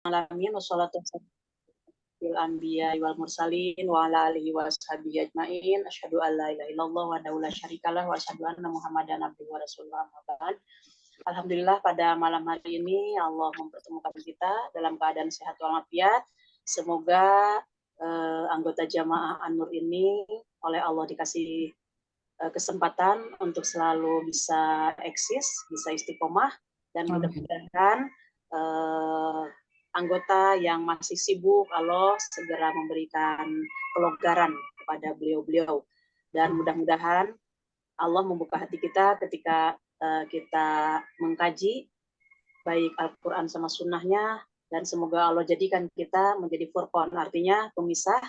alamin wassalatu wassalamu anbiya wal mursalin wa ala alihi wa sahbihi ajmain asyhadu an la ilaha illallah wa la syarikalah wa asyhadu anna muhammadan abduhu wa rasuluh. Alhamdulillah pada malam hari ini Allah mempertemukan kita dalam keadaan sehat walafiat. Semoga anggota jamaah An-Nur ini oleh Allah dikasih kesempatan untuk selalu bisa eksis, bisa istiqomah, dan mudah-mudahan anggota yang masih sibuk Allah segera memberikan kelonggaran kepada beliau-beliau, dan mudah-mudahan Allah membuka hati kita ketika kita mengkaji baik Al-Quran sama sunnahnya, dan semoga Allah jadikan kita menjadi furqan, artinya pemisah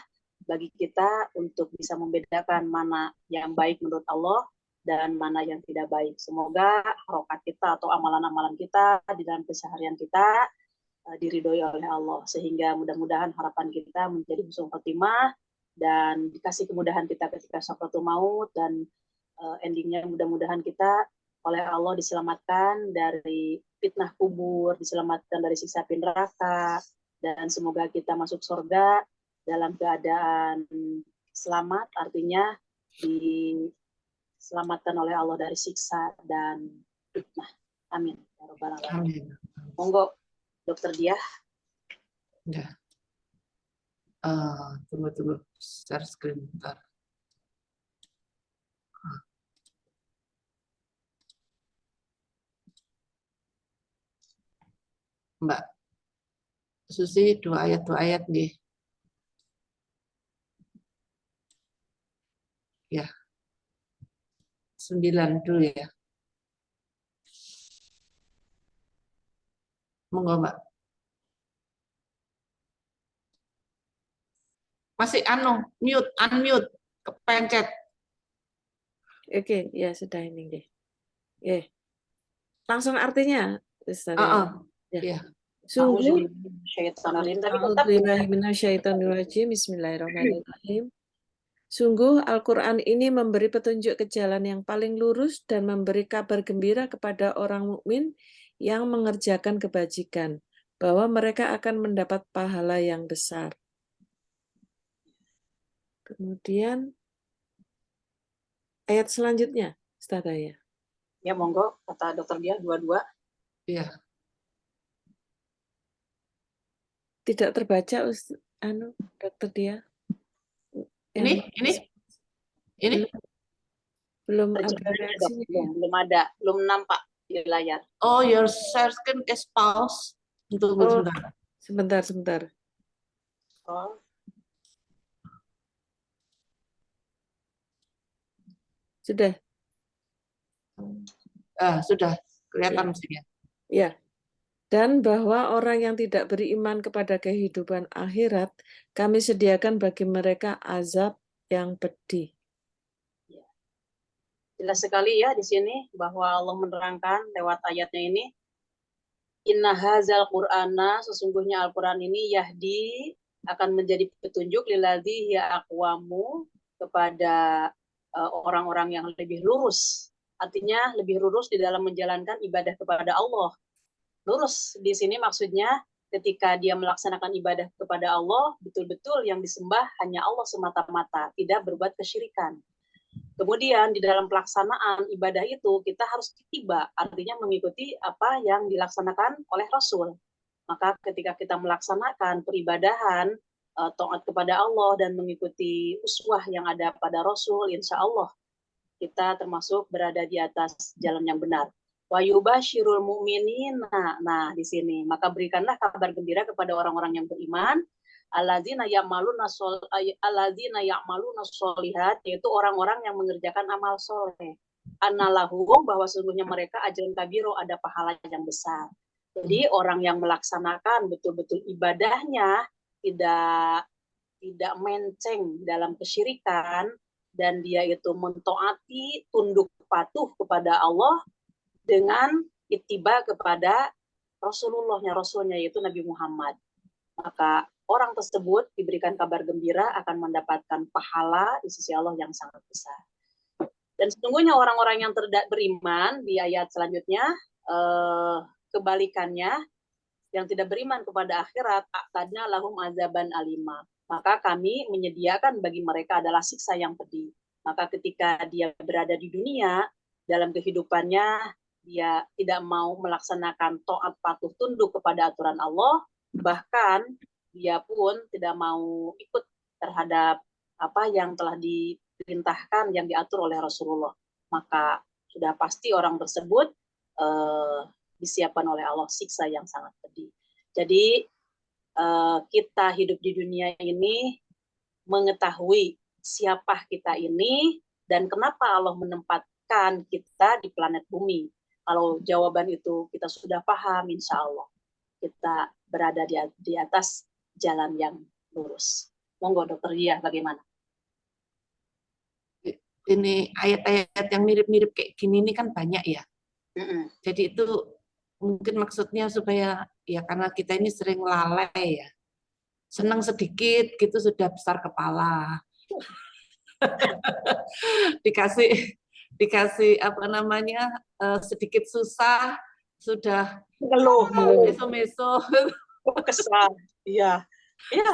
bagi kita untuk bisa membedakan mana yang baik menurut Allah dan mana yang tidak baik. Semoga harokat kita atau amalan-amalan kita di dalam keseharian kita diridhoi oleh Allah, sehingga mudah-mudahan harapan kita menjadi husnul khotimah dan dikasih kemudahan kita ketika sakaratul maut, dan endingnya mudah-mudahan kita oleh Allah diselamatkan dari fitnah kubur, diselamatkan dari siksa api neraka, dan semoga kita masuk surga dalam keadaan selamat, artinya diselamatkan oleh Allah dari siksa dan fitnah. Amin. Amin. Monggo Dokter Diah. Ya. Tunggu share screen bentar. Mbak Susi, dua ayat nih. Ya. 9 dulu ya. Monggo Mbak. Masih unmute, kepencet. Oke, ya sudah ini deh. Langsung artinya, Ustaz. Ya. Sungguh, Bismillahirrahmanirrahim. Bismillahirrahmanirrahim. Sungguh Al-Quran ini memberi petunjuk ke jalan yang paling lurus dan memberi kabar gembira kepada orang mukmin yang mengerjakan kebajikan, bahwa mereka akan mendapat pahala yang besar. Kemudian ayat selanjutnya, Ustaz Aya. Ya, monggo, kata Dokter Diah, 22. Iya. Tidak terbaca, Dokter Diah. Ini? Belum ada reaksinya. Belum nampak di layar. Oh, your share screen is pause. Tunggu Sebentar. Oh. Sudah. Sudah kelihatan mestinya. Ya. Dan bahwa orang yang tidak beriman kepada kehidupan akhirat, kami sediakan bagi mereka azab yang pedih. Jelas sekali ya di sini bahwa Allah menerangkan lewat ayatnya ini, Inna hazal Qur'ana, sesungguhnya Al-Quran ini yahdi, akan menjadi petunjuk liladzi ya aqwamu, kepada orang-orang yang lebih lurus. Artinya lebih lurus di dalam menjalankan ibadah kepada Allah. Lurus di sini maksudnya ketika dia melaksanakan ibadah kepada Allah, betul-betul yang disembah hanya Allah semata-mata, tidak berbuat kesyirikan. Kemudian di dalam pelaksanaan ibadah itu kita harus tiba, artinya mengikuti apa yang dilaksanakan oleh Rasul. Maka ketika kita melaksanakan peribadahan, taat kepada Allah dan mengikuti uswah yang ada pada Rasul, insya Allah kita termasuk berada di atas jalan yang benar. Wa yubashirul mu'minin. Nah, di sini maka berikanlah kabar gembira kepada orang-orang yang beriman, alladzina ya'maluna sholihat, yaitu orang-orang yang mengerjakan amal soleh. Annalahum, bahwa sesungguhnya mereka ajrun kabiro, ada pahala yang besar. Jadi orang yang melaksanakan betul-betul ibadahnya tidak menceng dalam kesyirikan, dan dia itu mentaati, tunduk patuh kepada Allah dengan ittiba kepada Rasulnya, yaitu Nabi Muhammad. Maka orang tersebut diberikan kabar gembira akan mendapatkan pahala di sisi Allah yang sangat besar. Dan sesungguhnya orang-orang yang tidak beriman, di ayat selanjutnya, kebalikannya, yang tidak beriman kepada akhirat, a'tadna lahum azaban alima. Maka kami menyediakan bagi mereka adalah siksa yang pedih. Maka ketika dia berada di dunia, dalam kehidupannya dia tidak mau melaksanakan taat patuh tunduk kepada aturan Allah, bahkan dia pun tidak mau ikut terhadap apa yang telah diperintahkan, yang diatur oleh Rasulullah. Maka sudah pasti orang tersebut disiapkan oleh Allah siksa yang sangat pedih. Jadi kita hidup di dunia ini mengetahui siapa kita ini dan kenapa Allah menempatkan kita di planet bumi. Kalau jawaban itu kita sudah paham, insya Allah kita berada di atas jalan yang lurus. Monggo Dokter Dia, bagaimana? Ini ayat-ayat yang mirip-mirip kayak gini ini kan banyak ya. Jadi itu mungkin maksudnya supaya ya karena kita ini sering lalai ya. Senang sedikit gitu sudah besar kepala. dikasih apa namanya sedikit susah sudah Ngeluh, meso-meso kesal. Iya. Iya,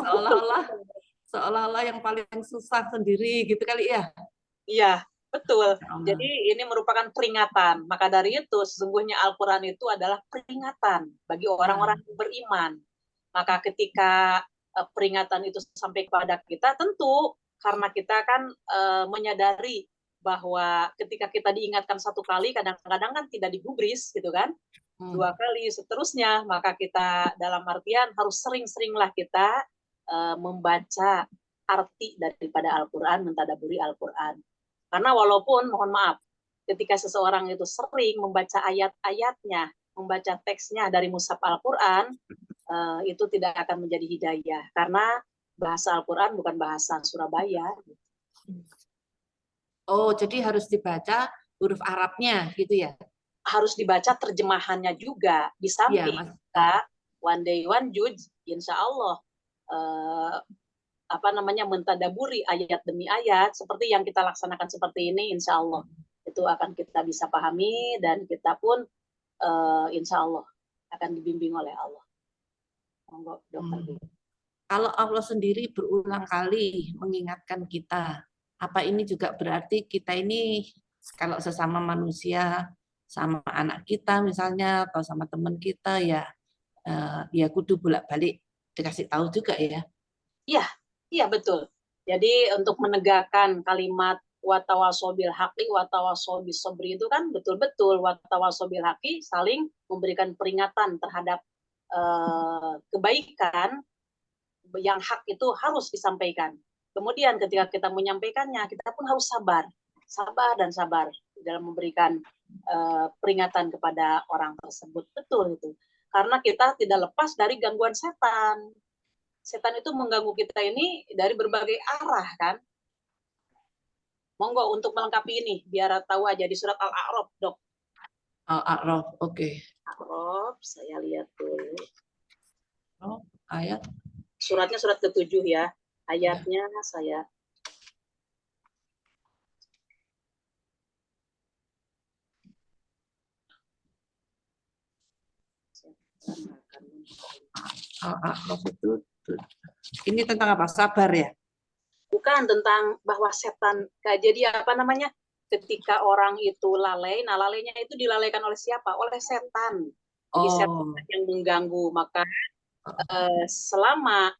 seolah-olah yang paling susah sendiri gitu kali ya. Iya, betul. Jadi ini merupakan peringatan. Maka dari itu sesungguhnya Al-Quran itu adalah peringatan bagi orang-orang yang beriman. Maka ketika peringatan itu sampai kepada kita, tentu karena kita kan menyadari bahwa ketika kita diingatkan satu kali, kadang-kadang kan tidak digubris gitu kan, 2 kali seterusnya, maka kita dalam artian harus sering-seringlah kita membaca arti daripada Al-Quran, mentadaburi Al-Quran. Karena walaupun, mohon maaf, ketika seseorang itu sering membaca ayat-ayatnya, membaca teksnya dari mushaf Al-Quran, itu tidak akan menjadi hidayah. Karena bahasa Al-Quran bukan bahasa Surabaya. Oh, jadi harus dibaca huruf Arabnya gitu ya? Harus dibaca terjemahannya juga. Di samping kita, one day one judge, insya Allah, mentadaburi ayat demi ayat, seperti yang kita laksanakan seperti ini, insya Allah. Itu akan kita bisa pahami, dan kita pun insya Allah akan dibimbing oleh Allah. Monggo, Dokter. Kalau Allah sendiri berulang kali mengingatkan kita, apa ini juga berarti kita ini kalau sesama manusia, sama anak kita misalnya atau sama teman kita ya kudu bolak-balik dikasih tahu juga ya. Iya betul. Jadi untuk menegakkan kalimat watawasobil haqi watawasobil sobri itu kan betul-betul watawasobil haqi saling memberikan peringatan terhadap kebaikan yang hak itu harus disampaikan. Kemudian ketika kita menyampaikannya, kita pun harus sabar dan sabar dalam memberikan peringatan kepada orang tersebut. Betul itu. Karena kita tidak lepas dari gangguan setan. Setan itu mengganggu kita ini dari berbagai arah kan. Monggo untuk melengkapi ini, biar tahu aja di surat Al-A'raf, Dok. Al-A'raf, oke. A'raf, saya lihat dulu. Oh, ayat. Suratnya surat ke-7 ya. Ayatnya saya Al-A'raf itu ini tentang apa? Sabar ya? Bukan, tentang bahwa setan. Jadi apa namanya? Ketika orang itu lalai, nah lalainya itu dilalaikan oleh siapa? Oleh setan. Jadi setan yang mengganggu. Maka selama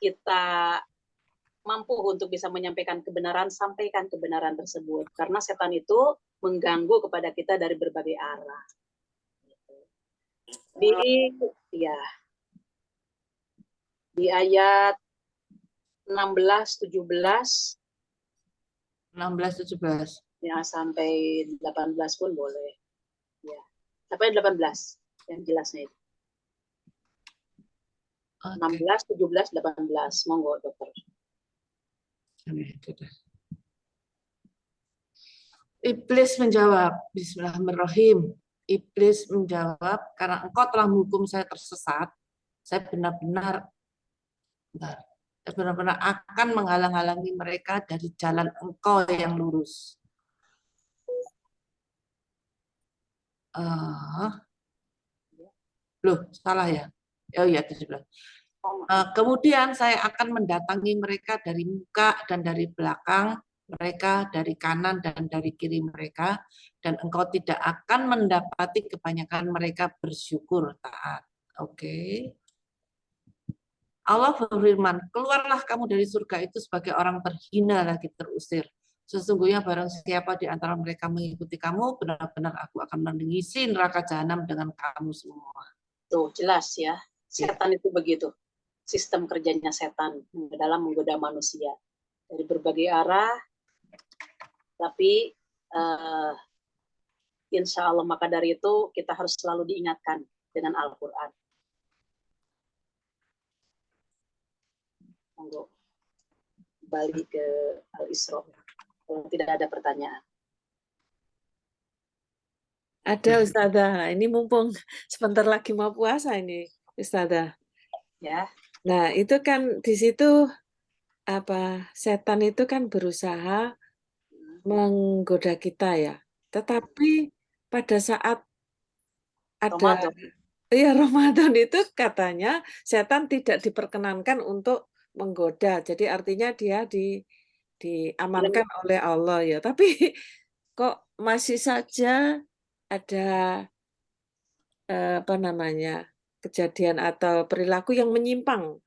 kita mampu untuk bisa menyampaikan kebenaran, sampaikan kebenaran tersebut. Karena setan itu mengganggu kepada kita dari berbagai arah. Di ayat 16, 17. 16, 17. Ya, sampai 18 pun boleh. Ya. Sampai 18 yang jelasnya itu. 16, 17, 18. Monggo, Dokter. Iblis menjawab, Bismillahirrahmanirrahim. Iblis menjawab, karena engkau telah menghukum saya tersesat, saya benar-benar akan menghalang-halangi mereka dari jalan engkau yang lurus. Loh, salah ya? Oh ya, 17. Kemudian saya akan mendatangi mereka dari muka dan dari belakang mereka, dari kanan dan dari kiri mereka, dan engkau tidak akan mendapati kebanyakan mereka bersyukur taat. Oke. Allah berfirman, keluarlah kamu dari surga itu sebagai orang terhina lagi terusir. Sesungguhnya barang siapa di antara mereka mengikuti kamu, benar-benar aku akan mengisi neraka jahanam dengan kamu semua. Tuh, jelas ya. Setan itu begitu. Sistem kerjanya setan dalam menggoda manusia. Dari berbagai arah, tapi insya Allah maka dari itu kita harus selalu diingatkan dengan Al-Quran. Monggo balik ke Al-Isra. Kalau tidak ada pertanyaan. Ada Ustazah, ini mumpung sebentar lagi mau puasa ini Ustazah. Ya. Nah, itu kan di situ apa setan itu kan berusaha menggoda kita ya. Tetapi pada saat ada Ramadan. ya Ramadan itu katanya setan tidak diperkenankan untuk menggoda. Jadi artinya dia diamankan oleh Allah ya. Tapi kok masih saja ada apa namanya kejadian atau perilaku yang menyimpang.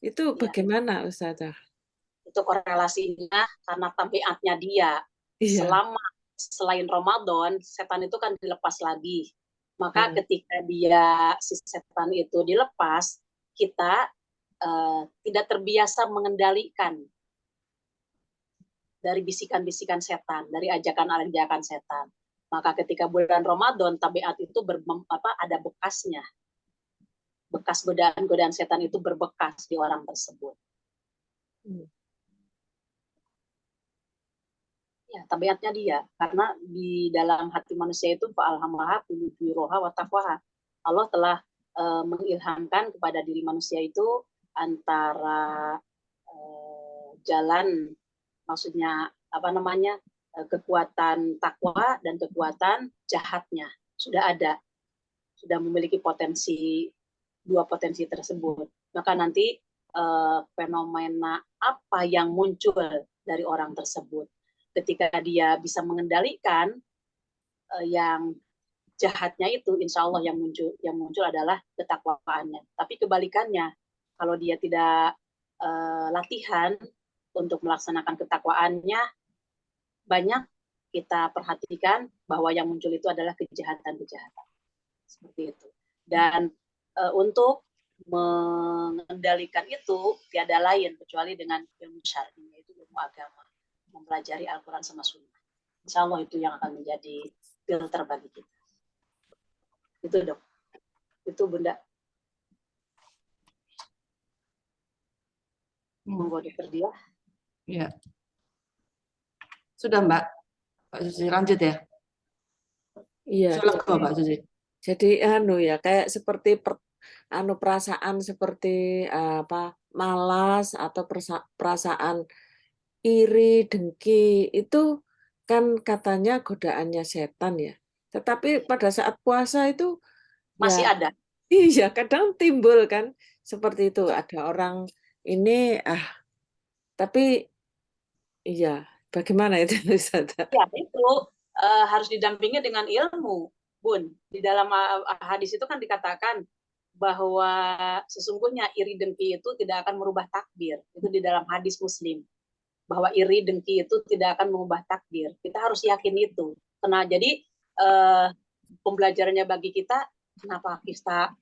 Itu Ya. bagaimana Ustazah? Itu korelasinya karena tabiatnya dia. Iya. Selain Ramadan, setan itu kan dilepas lagi. Maka ketika si setan itu dilepas, kita tidak terbiasa mengendalikan dari bisikan-bisikan setan, dari ajakan-ajakan setan. Maka ketika bulan Ramadan, tabiat itu ada bekasnya. Bekas godaan-godaan setan itu berbekas di orang tersebut. Ya, tabiatnya dia. Karena di dalam hati manusia itu fa'alhamaha fujuraha wa taqwaha. Allah telah mengilhamkan kepada diri manusia itu antara jalan, maksudnya apa namanya, kekuatan takwa dan kekuatan jahatnya sudah ada, sudah memiliki dua potensi tersebut. Maka nanti fenomena apa yang muncul dari orang tersebut ketika dia bisa mengendalikan yang jahatnya itu, insya Allah yang muncul adalah ketakwaannya. Tapi kebalikannya, kalau dia tidak latihan untuk melaksanakan ketakwaannya, banyak kita perhatikan bahwa yang muncul itu adalah kejahatan-kejahatan. Seperti itu. Dan untuk mengendalikan itu tiada lain kecuali dengan ilmu syar'i, yaitu ilmu agama, mempelajari Al-Quran sama Sunnah. Insya Allah itu yang akan menjadi filter bagi kita. Itu dok. Itu Bunda. Monggo dokter dia. Ya. Sudah Mbak. Pak Susi lanjut ya. Iya. Pak Susi. Jadi ya kayak seperti perasaan seperti apa malas atau perasaan iri, dengki itu kan katanya godaannya setan ya. Tetapi pada saat puasa itu masih ya, ada. Iya, kadang timbul kan seperti itu. Ada orang ini tapi iya, bagaimana itu Ustaz? Ya, itu harus didampingi dengan ilmu, Bun. Di dalam hadis itu kan dikatakan bahwa sesungguhnya iri dengki itu tidak akan merubah takdir. Itu di dalam hadis Muslim. Bahwa iri dengki itu tidak akan mengubah takdir. Kita harus yakin itu. Karena jadi pembelajarannya bagi kita, kenapa kita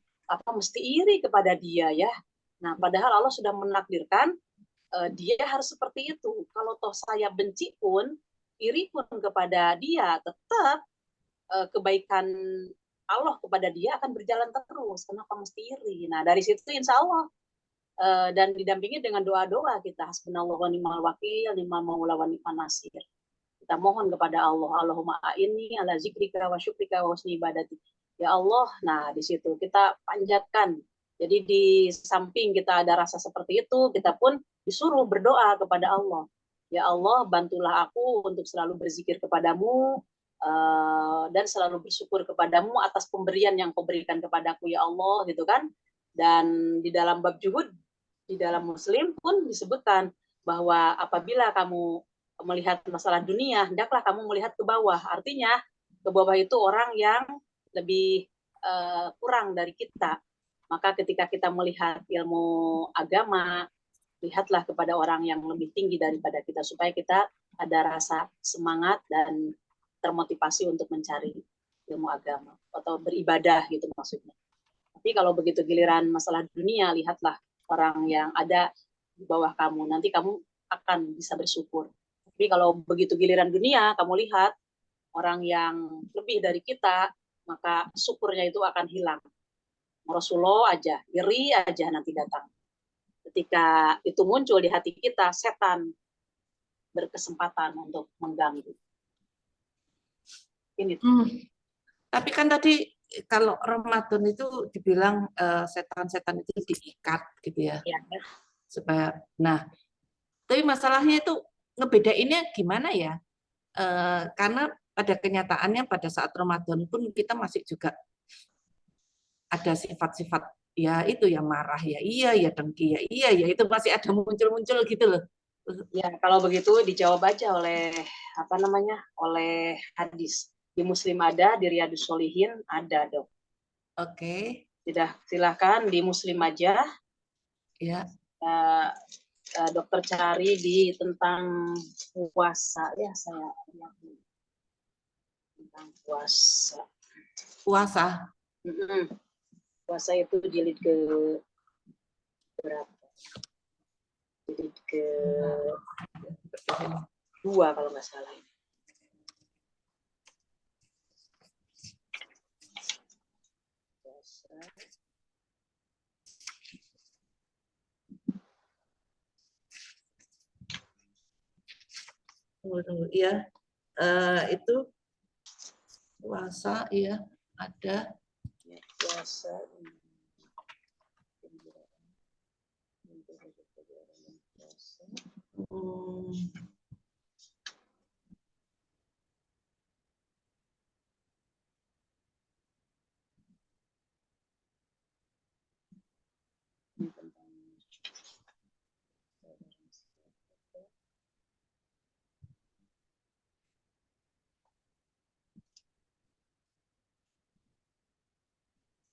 mesti iri kepada dia ya? Nah, padahal Allah sudah menakdirkan dia harus seperti itu. Kalau toh saya benci pun, iri pun kepada dia, tetap kebaikan Allah kepada dia akan berjalan terus. Kenapa mesti iri? Nah, dari situ insya Allah dan didampingi dengan doa-doa kita, hasbunallahu wa ni'mal wakil, ni'mal maula wa ni'man nasir. Kita mohon kepada Allah, Allahumma a'inni ala zikrika wa syukrika wa husni ibadati. Ya Allah, nah di situ kita panjatkan. Jadi di samping kita ada rasa seperti itu, kita pun disuruh berdoa kepada Allah. Ya Allah, bantulah aku untuk selalu berzikir kepadamu dan selalu bersyukur kepadamu atas pemberian yang kau berikan kepadaku ya Allah, gitu kan. Dan di dalam bab juhud, di dalam Muslim pun disebutkan bahwa apabila kamu melihat masalah dunia, hendaklah kamu melihat ke bawah. Artinya ke bawah itu orang yang lebih kurang dari kita. Maka ketika kita melihat ilmu agama, lihatlah kepada orang yang lebih tinggi daripada kita supaya kita ada rasa semangat dan termotivasi untuk mencari ilmu agama atau beribadah gitu maksudnya. Tapi kalau begitu giliran masalah dunia, lihatlah orang yang ada di bawah kamu. Nanti kamu akan bisa bersyukur. Tapi kalau begitu giliran dunia, kamu lihat orang yang lebih dari kita, maka syukurnya itu akan hilang. Rasulullah aja, iri aja nanti datang. Ketika itu muncul di hati kita, setan berkesempatan untuk mengganggu. Ini. Tapi kan tadi kalau Ramadan itu dibilang setan-setan itu diikat gitu ya. Ya. Supaya, nah, tapi masalahnya itu ngebedainnya gimana ya? Karena pada kenyataannya pada saat Ramadan pun kita masih juga ada sifat-sifat ya itu ya marah ya iya ya dengki ya iya ya itu masih ada muncul-muncul gitu loh. Ya, kalau begitu dijawab aja oleh oleh hadis. Di Muslim ada, di Riyadus Sholihin ada, Dok. Oke. Silahkan di Muslim aja. Ya. Dokter cari di tentang puasa ya, saya lihat tentang puasa. Puasa. Puasa itu jilid ke berapa? Jilid ke 2 kalau nggak salah. Puasa. Tunggu. Iya. Itu puasa iya ada. Ya, puasa.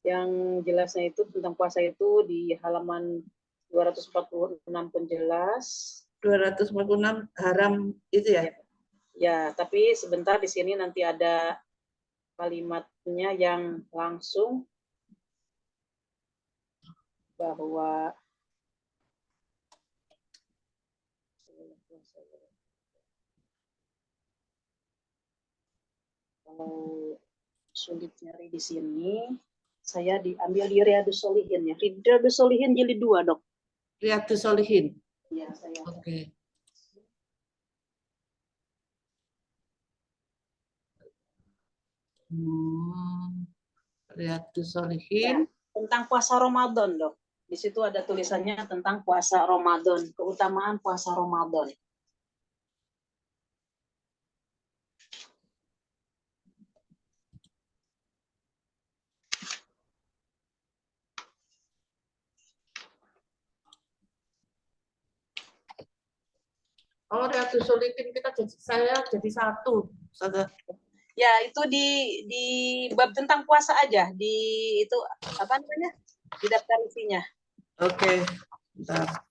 Yang jelasnya itu tentang puasa itu di halaman 246 pun jelas. 246 haram itu ya? Ya, tapi sebentar di sini nanti ada kalimatnya yang langsung bahwa kalau sulit nyari di sini, saya diambil di Riyadus Sholihin ya. Riyadus Sholihin jilid 2, Dok. Riyadus Sholihin. Iya, saya. Oke. Riyadus Sholihin. Ya, tentang puasa Ramadan, Dok. Di situ ada tulisannya tentang puasa Ramadan, keutamaan puasa Ramadan. Oh, Riyadus Sholihin saya jadi satu. Ya, itu di bab tentang puasa aja. Di itu apa namanya? Di daftar isinya. Oke. Bentar.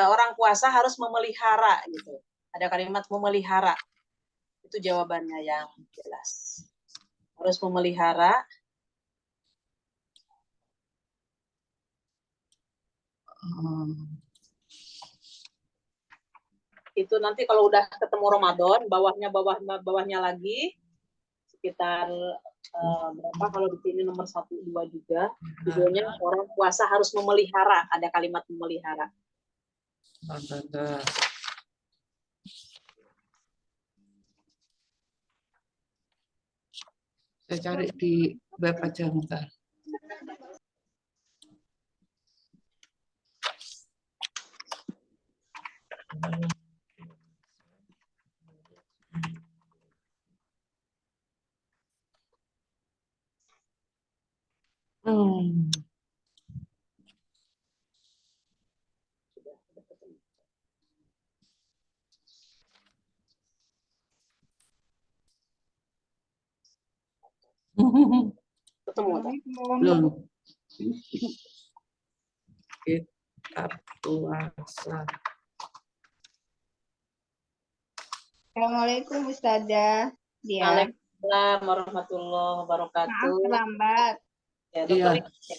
Orang puasa harus memelihara gitu. Ada kalimat memelihara. Itu jawabannya yang jelas. Harus memelihara. Itu nanti kalau udah ketemu Ramadan, bawahnya lagi sekitar berapa kalau di sini nomor 1 2 juga. Judulnya orang puasa harus memelihara, ada kalimat memelihara. Saya cari di web aja bentar. Ketemu tak? Belum. Kitab puasa. Assalamualaikum Ustazah. Dia. Waalaikumsalam warahmatullahi Maaf wabarakatuh. terlambat. Ya, dokter. Iya.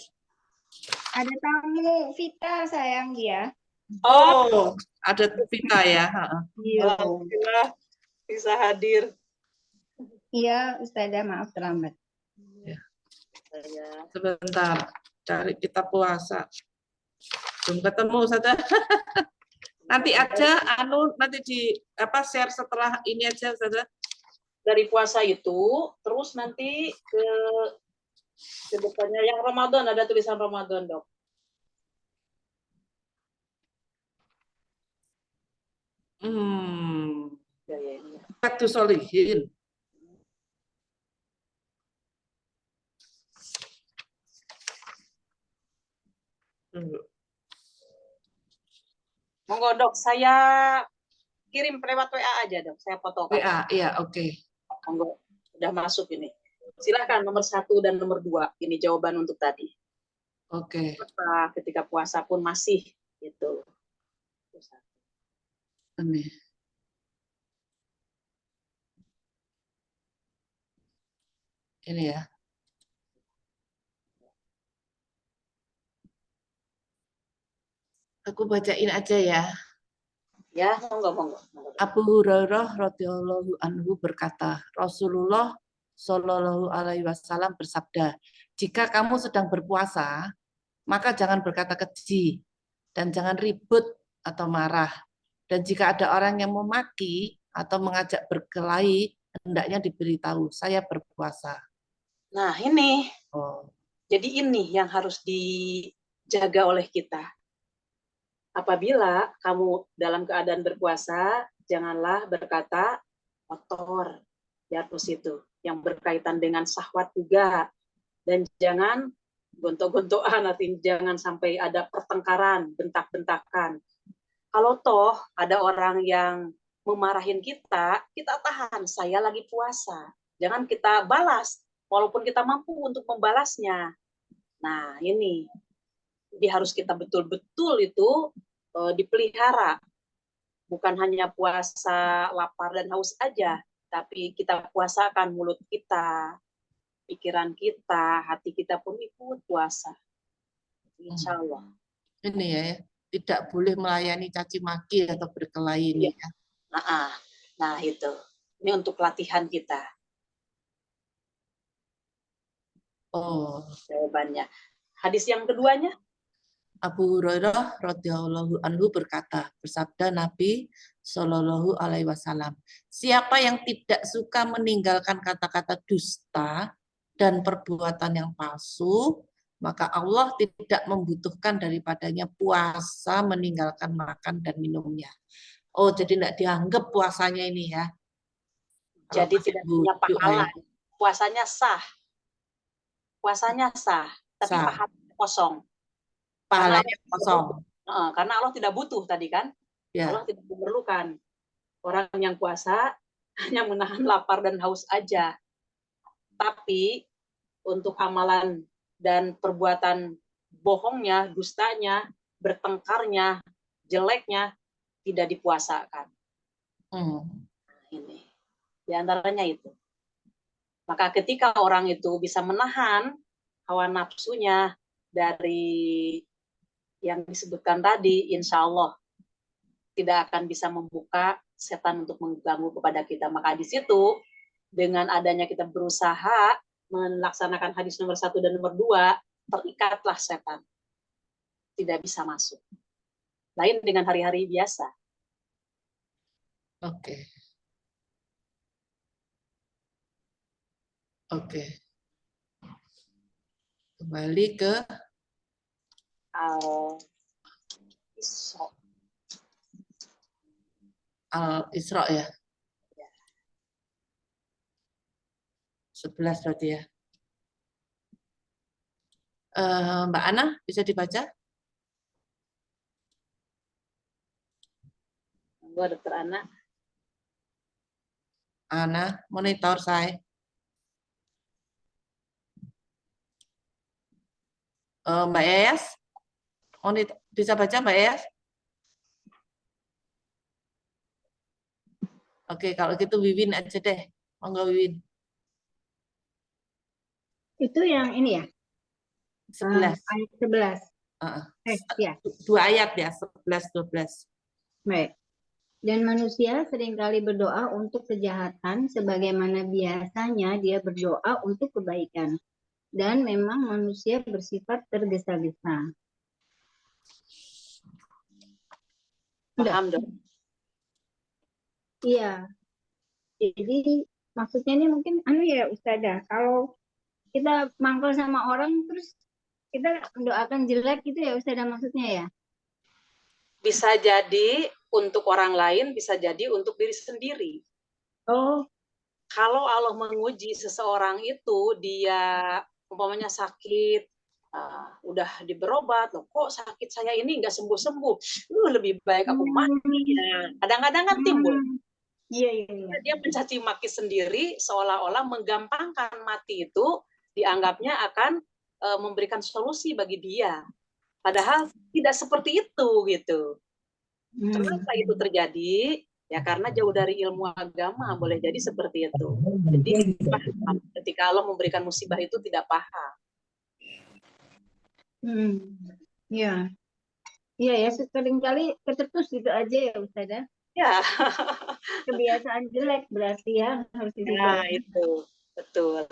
Ada tamu Vita sayang dia. Oh, ada Vita ya. Iya. Alhamdulillah bisa hadir. Iya Ustazah, maaf terlambat. Saya Sebentar, cari kitab puasa. Belum ketemu saja. Nanti aja, nanti di share setelah ini aja saja. dari puasa itu, terus nanti ke depannya yang Ramadan, ada tulisan Ramadan, Dok. Ya, ya, ya. Fathus Sholihin. Monggo, Dok, saya kirim lewat WA aja, Dok. Saya fotokan. WA, iya, oke. Monggo, udah masuk ini. Silakan nomor 1 dan nomor 2. Ini jawaban untuk tadi. Oke. Ketika puasa pun masih gitu. Ini. Ini ya. Aku bacain aja ya. Ya, monggo. Abu Hurairah radhiyallahu anhu berkata, Rasulullah Shallallahu alaihi wasallam bersabda, jika kamu sedang berpuasa, maka jangan berkata keji dan jangan ribut atau marah. Dan jika ada orang yang memaki atau mengajak berkelahi, hendaknya diberitahu, saya berpuasa. Nah, ini. Oh. Jadi ini yang harus dijaga oleh kita. Apabila kamu dalam keadaan berpuasa, janganlah berkata kotor. Ya, terus itu. Yang berkaitan dengan syahwat juga. Dan jangan gontok-gontokan, nanti jangan sampai ada pertengkaran, bentak-bentakan. Kalau toh ada orang yang memarahin kita, kita tahan, saya lagi puasa. Jangan kita balas, walaupun kita mampu untuk membalasnya. Nah, ini. Jadi harus kita betul-betul itu dipelihara. Bukan hanya puasa lapar dan haus aja, tapi kita puasakan mulut kita, pikiran kita, hati kita pun ikut puasa. Insya Allah. Ini ya, tidak boleh melayani caci maki atau berkelahi ini ya. Nah, itu. Ini untuk latihan kita. Oh. Jawabannya. Hadis yang keduanya? Abu Hurairah radhiyallahu anhu berkata, bersabda Nabi Shallallahu alaihi wasallam, siapa yang tidak suka meninggalkan kata-kata dusta dan perbuatan yang palsu, maka Allah tidak membutuhkan daripadanya puasa meninggalkan makan dan minumnya. Oh, jadi tidak dianggap puasanya ini ya. Jadi tidak punya pahala. Puasanya sah. Puasanya sah, tapi pahalanya kosong. Pahalanya kosong. Karena Allah tidak butuh tadi kan. Ya. Allah tidak memerlukan. Orang yang puasa hanya menahan lapar dan haus aja. Tapi untuk amalan dan perbuatan bohongnya, dustanya, bertengkarnya, jeleknya tidak dipuasakan. Ini di antaranya itu. Maka ketika orang itu bisa menahan hawa nafsunya dari yang disebutkan tadi, insya Allah tidak akan bisa membuka setan untuk mengganggu kepada kita. Maka di situ dengan adanya kita berusaha melaksanakan hadis nomor 1 dan nomor 2, terikatlah setan. Tidak bisa masuk. Lain dengan hari-hari biasa. Oke. Kembali ke Al-Isra ya. 11 berarti ya. Mbak Ana bisa dibaca? Gua Dokter Ana. Ana, monitor saya. Mbak Yayas, monitor, bisa baca Mbak Yayas? Oke, kalau gitu Wiwin aja deh. Monggo Wiwin. Itu yang ini ya, 11. ayat 11. Heeh. Ya, 2 ayat ya, 11, 12. baik. Dan manusia seringkali berdoa untuk kejahatan sebagaimana biasanya dia berdoa untuk kebaikan. Dan memang manusia bersifat tergesa-gesa. Paham dong? Iya. Jadi maksudnya ini mungkin ya Ustazah, kalau kita mangkal sama orang terus kita mendoakan jelek gitu ya Ustazah maksudnya ya? Bisa jadi untuk orang lain, bisa jadi untuk diri sendiri. Oh, Kalau Allah menguji seseorang itu, dia umpamanya sakit, udah berobat, loh kok sakit saya ini nggak sembuh-sembuh, lebih baik aku mati. Ya, kadang-kadang kan timbul. Iya, iya, iya. Dia mencaci maki sendiri, seolah-olah menggampangkan mati itu, dianggapnya akan memberikan solusi bagi dia. Padahal tidak seperti itu, gitu. Kenapa itu terjadi? Ya karena jauh dari ilmu agama, boleh jadi seperti itu. Jadi paham, ketika Allah memberikan musibah itu tidak paham. Iya. Iya ya, seringkali kecetus gitu aja ya Ustazah. Ya, Kebiasaan jelek berarti ya harus ya dirubah. itu betul.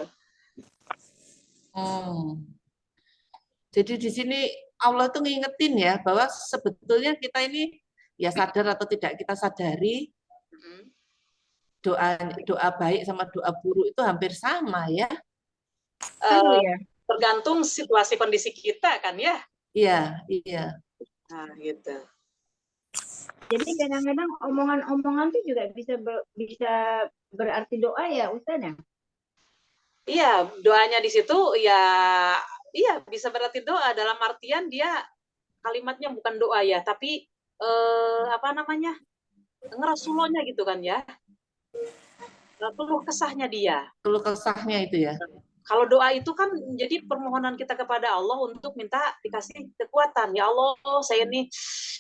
Jadi di sini Allah tuh ngingetin ya bahwa sebetulnya kita ini ya sadar atau tidak kita sadari doa baik sama doa buruk itu hampir sama ya. Ya. Tergantung situasi kondisi kita kan ya. Iya, iya. Nah, gitu. Jadi kadang-kadang omongan-omongan itu juga bisa berarti doa ya Ustazah. Iya, doanya di situ ya, iya bisa berarti doa dalam artian dia kalimatnya bukan doa ya, tapi apa namanya, ngerasulnya gitu kan ya, keluh kesahnya dia. Keluh kesahnya itu ya. Kalau doa itu kan menjadi permohonan kita kepada Allah untuk minta dikasih kekuatan. Ya Allah, saya ini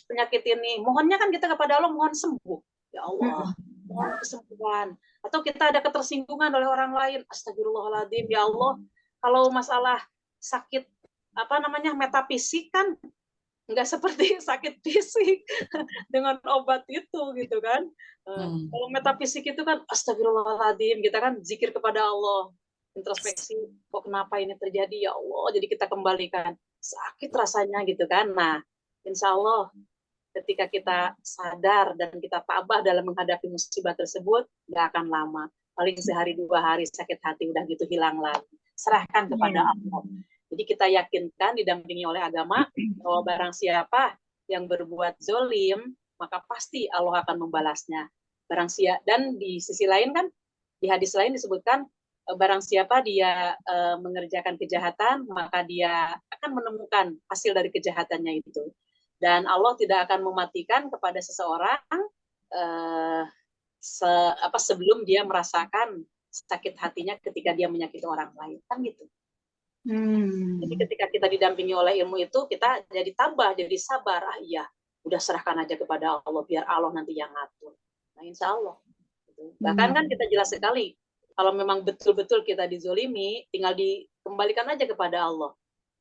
penyakit ini. Mohonnya kan kita kepada Allah mohon sembuh. Ya Allah, mohon kesembuhan. Atau kita ada ketersinggungan oleh orang lain. Astagfirullahaladzim, ya Allah. Kalau masalah sakit apa namanya metafisik kan nggak seperti sakit fisik dengan obat itu gitu kan. Kalau metafisik itu kan astagfirullahaladzim, kita kan zikir kepada Allah, introspeksi, kok kenapa ini terjadi ya Allah, jadi kita kembalikan, sakit rasanya gitu kan. Nah, insya Allah ketika kita sadar dan kita tabah dalam menghadapi musibah tersebut, nggak akan lama, paling sehari 2 hari sakit hati udah gitu hilang lagi, serahkan kepada Allah. Jadi kita yakinkan didampingi oleh agama bahwa barang siapa yang berbuat zolim, maka pasti Allah akan membalasnya. Barang siapa, dan di sisi lain kan, di hadis lain disebutkan barang siapa dia mengerjakan kejahatan, maka dia akan menemukan hasil dari kejahatannya itu. Dan Allah tidak akan mematikan kepada seseorang sebelum dia merasakan sakit hatinya ketika dia menyakiti orang lain, kan gitu. Jadi ketika kita didampingi oleh ilmu itu, kita jadi tambah, jadi sabar. Iya, udah serahkan aja kepada Allah, biar Allah nanti yang ngatur. Nah, insya Allah. Bahkan kan kita jelas sekali, kalau memang betul-betul kita dizolimi, tinggal dikembalikan aja kepada Allah.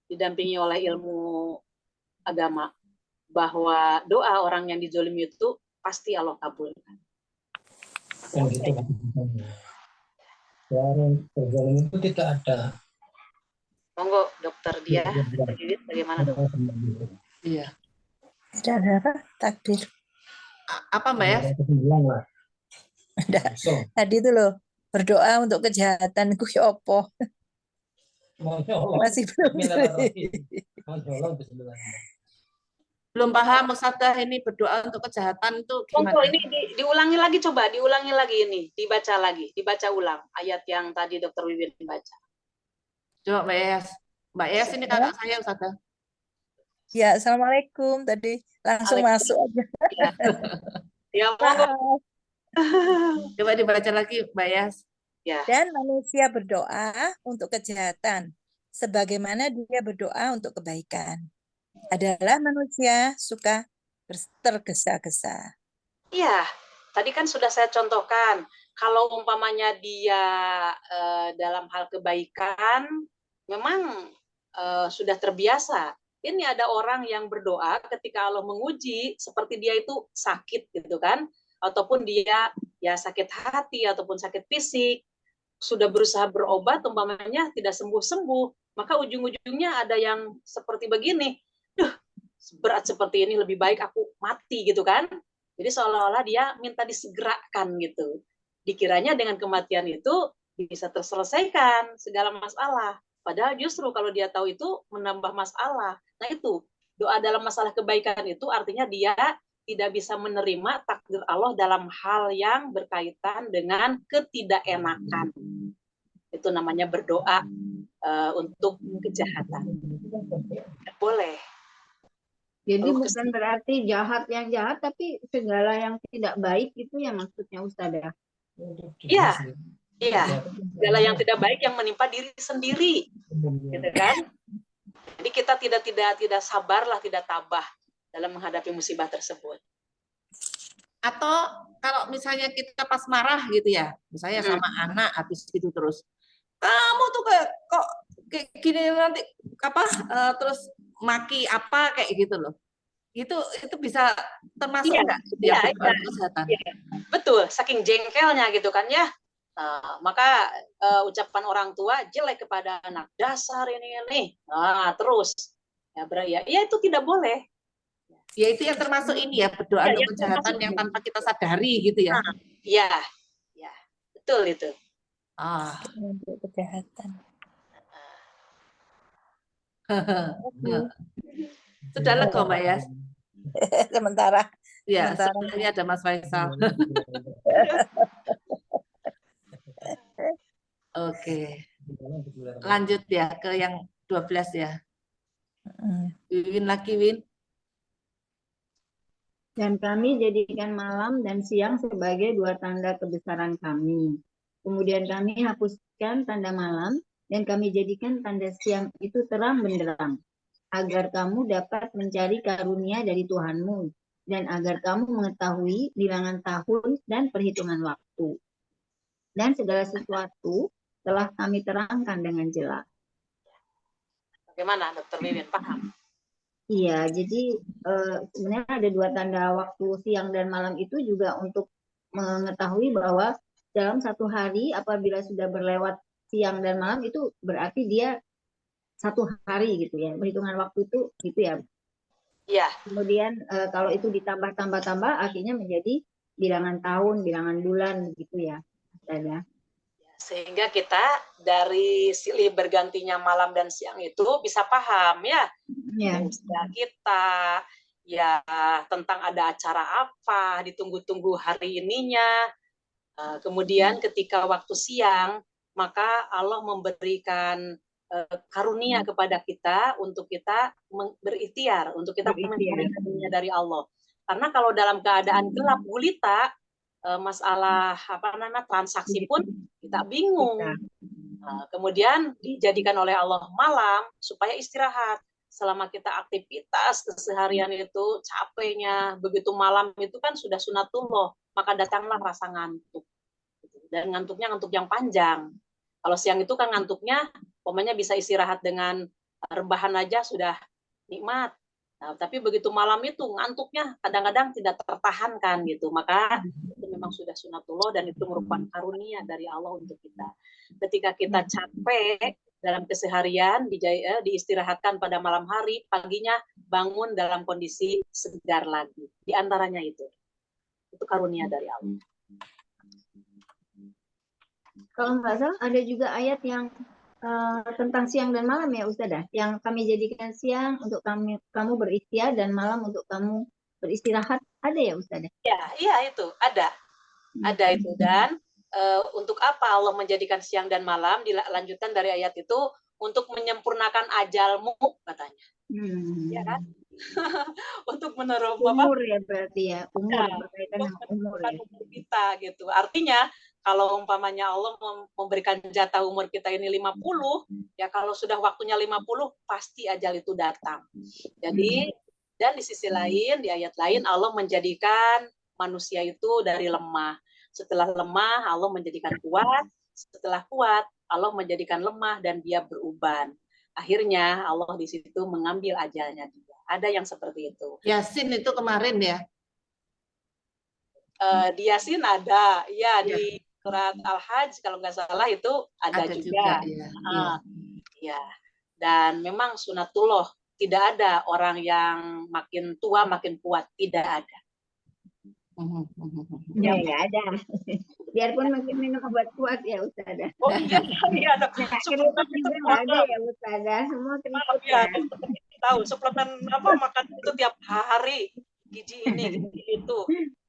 Didampingi oleh ilmu agama. Bahwa doa orang yang dizolimi itu pasti Allah kabulkan. Yang itu yang terzolimi itu tidak ada. Monggo dokter dia, bagaimana dok? Iya. Tidak ada apa? Takbir. Apa Mbak ya? Tadi itu loh, berdoa untuk kejahatan ku ya apa? Masih belum. Belum paham Ustazah, ini berdoa untuk kejahatan itu gimana? Monggo ini diulangi lagi, coba diulangi lagi ini, dibaca ulang ayat yang tadi dokter Wiwin baca. Coba Mbak Yas ini kakak saya Ustazah. Ya, assalamualaikum tadi langsung masuk aja. Ya, monggo. Maaf. Coba dibaca lagi, Mbak Yas. Ya. Dan manusia berdoa untuk kejahatan, sebagaimana dia berdoa untuk kebaikan. Adalah manusia suka tergesa-gesa. Iya, tadi kan sudah saya contohkan. Kalau umpamanya dia dalam hal kebaikan, memang sudah terbiasa. Ini ada orang yang berdoa ketika Allah menguji, seperti dia itu sakit gitu kan, ataupun dia ya sakit hati ataupun sakit fisik, sudah berusaha berobat, umpamanya tidak sembuh-sembuh, maka ujung-ujungnya ada yang seperti begini, berat seperti ini lebih baik aku mati gitu kan. Jadi seolah-olah dia minta disegerakan gitu. Dikiranya dengan kematian itu bisa terselesaikan segala masalah. Padahal justru kalau dia tahu itu menambah masalah. Nah itu, doa dalam masalah kebaikan itu artinya dia tidak bisa menerima takdir Allah dalam hal yang berkaitan dengan ketidakenakan. Itu namanya berdoa untuk kejahatan. Boleh. Jadi Kalau bukan berarti jahat yang jahat, tapi segala yang tidak baik itu yang maksudnya Ustazah. Iya, iya. Segala yang tidak baik yang menimpa diri sendiri, gitu kan? Jadi kita tidak sabarlah, tidak tabah dalam menghadapi musibah tersebut. Atau kalau misalnya kita pas marah gitu ya, misalnya sama anak habis gitu terus, kamu tuh kok kayak gini nanti apa terus maki apa kayak gitu loh. Itu bisa termasuk Iya, enggak iya, berdoa kejahatan? iya. Betul, saking jengkelnya gitu kan ya. Maka ucapan orang tua jelek kepada anak, dasar ini. Nah, terus ya itu tidak boleh. Ya itu yang termasuk ini ya, berdoa Ya, untuk yang kejahatan termasuk yang tanpa kita sadari gitu ya. Iya, ya, betul itu. Untuk kejahatan. Sudah lega Mbak Yas? Sementara. Ya, Sementara. sebelumnya ada Mas Faisal. Oke. Lanjut ya ke yang 12 ya. Win lagi, Win. Dan kami jadikan malam dan siang sebagai dua tanda kebesaran kami. Kemudian kami hapuskan tanda malam dan kami jadikan tanda siang itu terang benderang, agar kamu dapat mencari karunia dari Tuhanmu dan agar kamu mengetahui bilangan tahun dan perhitungan waktu. Dan segala sesuatu telah kami terangkan dengan jelas. Bagaimana, Dr. Wiwin? Paham? Iya, jadi sebenarnya ada dua tanda waktu siang dan malam itu juga untuk mengetahui bahwa dalam satu hari apabila sudah berlewat siang dan malam itu berarti dia satu hari gitu ya. Perhitungan waktu itu gitu ya. Iya. Kemudian kalau itu ditambah-tambah akhirnya menjadi bilangan tahun, bilangan bulan gitu ya. Ada. Sehingga kita dari silih bergantinya malam dan siang itu bisa paham ya. Ya. Usia kita, ya tentang ada acara apa, ditunggu-tunggu hari ininya. Kemudian ketika waktu siang, maka Allah memberikan karunia kepada kita untuk kita berikhtiar, untuk kita mencari karunia dari Allah. Karena kalau dalam keadaan gelap gulita, masalah transaksi pun kita bingung. Kemudian dijadikan oleh Allah malam supaya istirahat. Selama kita aktivitas keseharian itu capeknya, begitu malam itu kan sudah sunatullah, maka datanglah rasa ngantuk. Dan ngantuknya ngantuk yang panjang. Kalau siang itu kan ngantuknya, pokoknya bisa istirahat dengan rebahan aja sudah nikmat. Nah, tapi begitu malam itu ngantuknya kadang-kadang tidak tertahankan gitu. Maka itu memang sudah sunatullah dan itu merupakan karunia dari Allah untuk kita. Ketika kita capek dalam keseharian, diistirahatkan pada malam hari, paginya bangun dalam kondisi segar lagi. Di antaranya itu karunia dari Allah. Kalau nggak salah ada juga ayat yang tentang siang dan malam ya Ustazah, yang kami jadikan siang untuk kamu berikhtiar dan malam untuk kamu beristirahat, ada ya Ustazah? Iya itu ada itu. Dan untuk apa Allah menjadikan siang dan malam, dilanjutkan dari ayat itu untuk menyempurnakan ajalmu katanya. Ya kan? untuk apa? Umur ya berarti ya, umur Ya, berkaitan untuk sama umur menentukan ya. umur kita gitu. Artinya kalau umpamanya Allah memberikan jatah umur kita ini 50, ya kalau sudah waktunya 50 pasti ajal itu datang. Jadi dan di sisi lain, di ayat lain Allah menjadikan manusia itu dari lemah. Setelah lemah Allah menjadikan kuat, setelah kuat Allah menjadikan lemah dan dia beruban. Akhirnya Allah di situ mengambil ajalnya dia. Ada yang seperti itu. Yasin itu kemarin ya. Di Yasin ada, ya di surat Al-Hajj kalau nggak salah itu ada juga. Ya. Ya. Dan memang sunatullah, tidak ada orang yang makin tua makin kuat, tidak ada. Ya, nggak ada. Biarpun makin minum obat kuat ya Ustazah. Oh iya, iya ada. Nah, Suplemen keriput itu juga nggak ada ya Ustazah, semua keriput ya, ya. tahu suplemen apa makan itu tiap hari, gizi ini, gizi itu,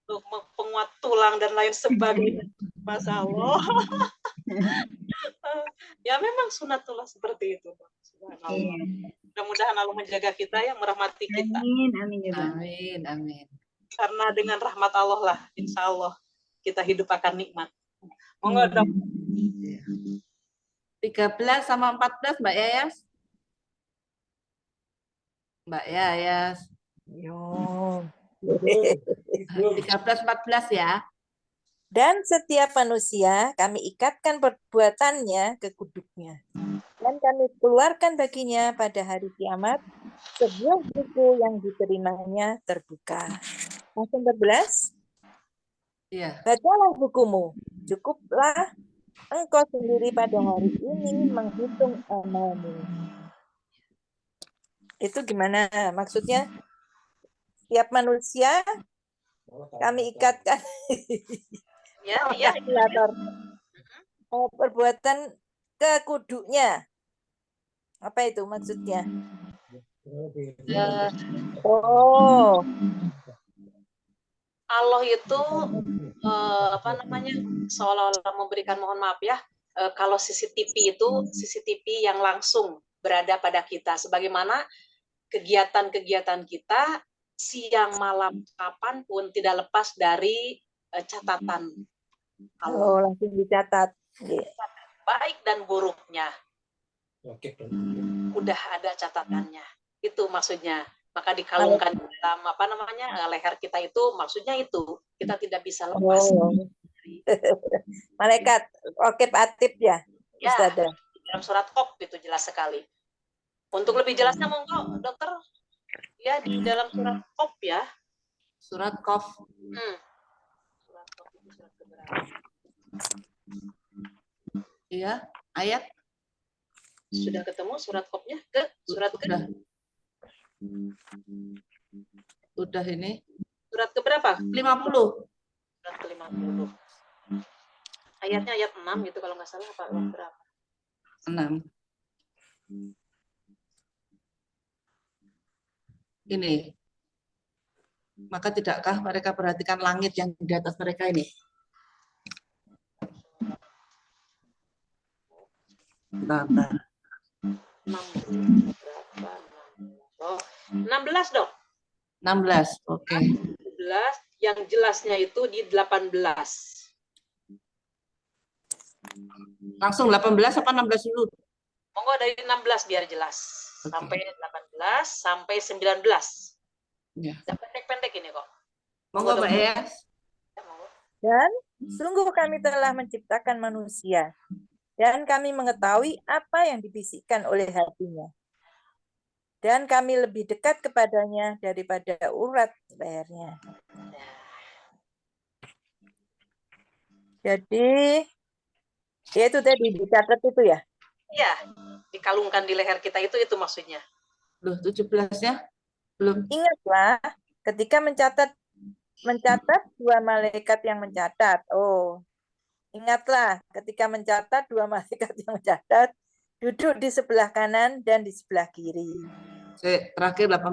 untuk penguat tulang dan lain sebagainya. Masya Allah. Ya memang sunatullah seperti itu. Iya. Mudah-mudahan Allah menjaga kita, yang merahmati kita. Amin, amin juga. Amin, amin. Karena dengan rahmat Allah lah, insya Allah kita hidup akan nikmat. Monggo dong. 13 sama 14 Mbak Yayas? Mbak Yayas. Yo. 13-14 ya. Dan setiap manusia kami ikatkan perbuatannya ke kuduknya. Dan kami keluarkan baginya pada hari kiamat sebuah buku yang diterimanya terbuka. Langsung 14. Iya. Bacalah bukumu. Cukuplah engkau sendiri pada hari ini menghitung amalmu. Itu gimana maksudnya? Setiap manusia kami ikatkan Ya. perbuatan ke kuduknya. Apa itu maksudnya? Allah itu seolah-olah memberikan, mohon maaf ya, kalau CCTV itu CCTV yang langsung berada pada kita, sebagaimana kegiatan-kegiatan kita siang malam kapanpun tidak lepas dari catatan Allah. Langsung dicatat. Baik dan buruknya udah ada catatannya, itu maksudnya. Maka dikalungkan dalam leher kita, itu maksudnya itu kita tidak bisa lepas. Malaikat Raqib Atid ya, Ustazah. Dalam surat Qaf itu jelas sekali. Untuk lebih jelasnya monggo dokter, ya di dalam surat Qaf ya. Surat Qaf. Surat Qaf itu surat keberapa? Iya, ayat. Sudah ketemu surat Qaf-nya? Surat ke? Udah ini. Surat keberapa? 50. Surat ke-50. Ayatnya ayat 6 gitu kalau nggak salah, apa berapa? 6. Ini. Maka tidakkah mereka perhatikan langit yang di atas mereka ini? Bentar. 16 dong. 16, oke. 16, yang jelasnya itu di 18. Langsung 18 apa 16 dulu? Monggo dari 16 biar jelas. Sampai 18 sampai 19. Ya. Pendek-pendek ini kok. Monggo Mbak Yas. Dan sungguh kami telah menciptakan manusia, dan kami mengetahui apa yang dibisikkan oleh hatinya. Dan kami lebih dekat kepadanya daripada urat lehernya. Jadi, ya itu tadi dicatat itu ya? Iya, dikalungkan di leher kita itu maksudnya. Loh, 17-nya belum. Ingatlah ketika mencatat dua malaikat yang mencatat. Ingatlah ketika mencatat dua malaikat yang mencatat duduk di sebelah kanan dan di sebelah kiri. Terakhir 18.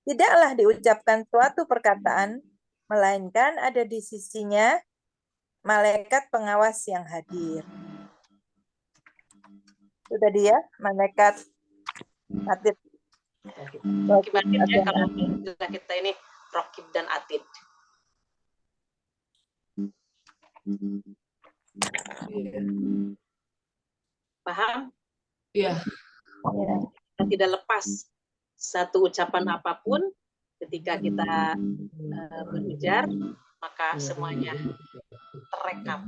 Tidaklah diucapkan suatu perkataan, melainkan ada di sisinya malaikat pengawas yang hadir. Itu tadi ya, malaikat Atid. Gimana ya kalau kita ini rokib dan atid? Paham? Iya. Kita tidak lepas satu ucapan apapun ketika kita berujar, maka semuanya terekam.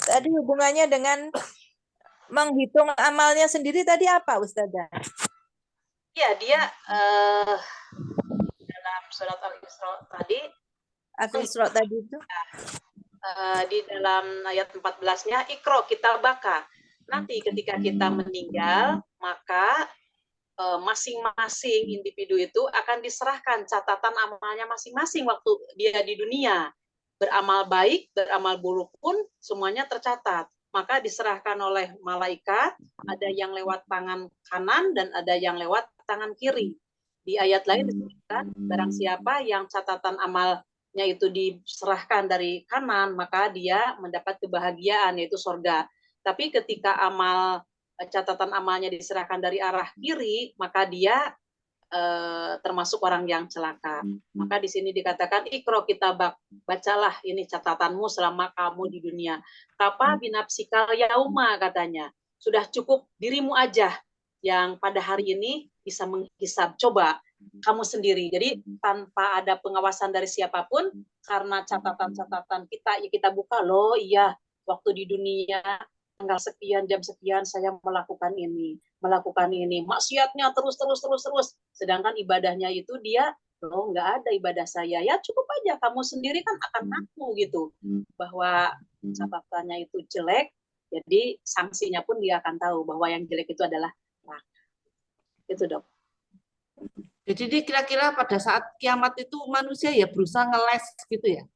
Tadi hubungannya dengan menghitung amalnya sendiri tadi apa, Ustazah? Ya, dia dalam surat Al-Isra tadi, Al-Isra tadi itu di dalam ayat 14-nya, Iqra kitabaka. Nanti ketika kita meninggal, maka masing-masing individu itu akan diserahkan catatan amalnya masing-masing waktu dia di dunia. Beramal baik, beramal buruk pun semuanya tercatat. Maka diserahkan oleh malaikat, ada yang lewat tangan kanan dan ada yang lewat tangan kiri. Di ayat lain disebutkan, barang siapa yang catatan amalnya itu diserahkan dari kanan, maka dia mendapat kebahagiaan, yaitu surga. Tapi ketika catatan amalnya diserahkan dari arah kiri, maka dia termasuk orang yang celaka. Maka di sini dikatakan Iqra kitabak, bacalah ini catatanmu selama kamu di dunia. Kafa binafsikal yauma, katanya. Sudah cukup dirimu aja yang pada hari ini bisa menghisab. Coba kamu sendiri. Jadi tanpa ada pengawasan dari siapapun, karena catatan-catatan kita, ya kita buka loh, iya waktu di dunia tanggal sekian, jam sekian saya melakukan ini, maksiatnya terus. Sedangkan ibadahnya itu dia, loh nggak ada ibadah saya. Ya cukup aja, kamu sendiri kan akan ngaku gitu bahwa catatannya itu jelek, jadi sanksinya pun dia akan tahu bahwa yang jelek itu adalah neraka. Itu dok. Jadi kira-kira pada saat kiamat itu manusia ya berusaha ngeles gitu ya?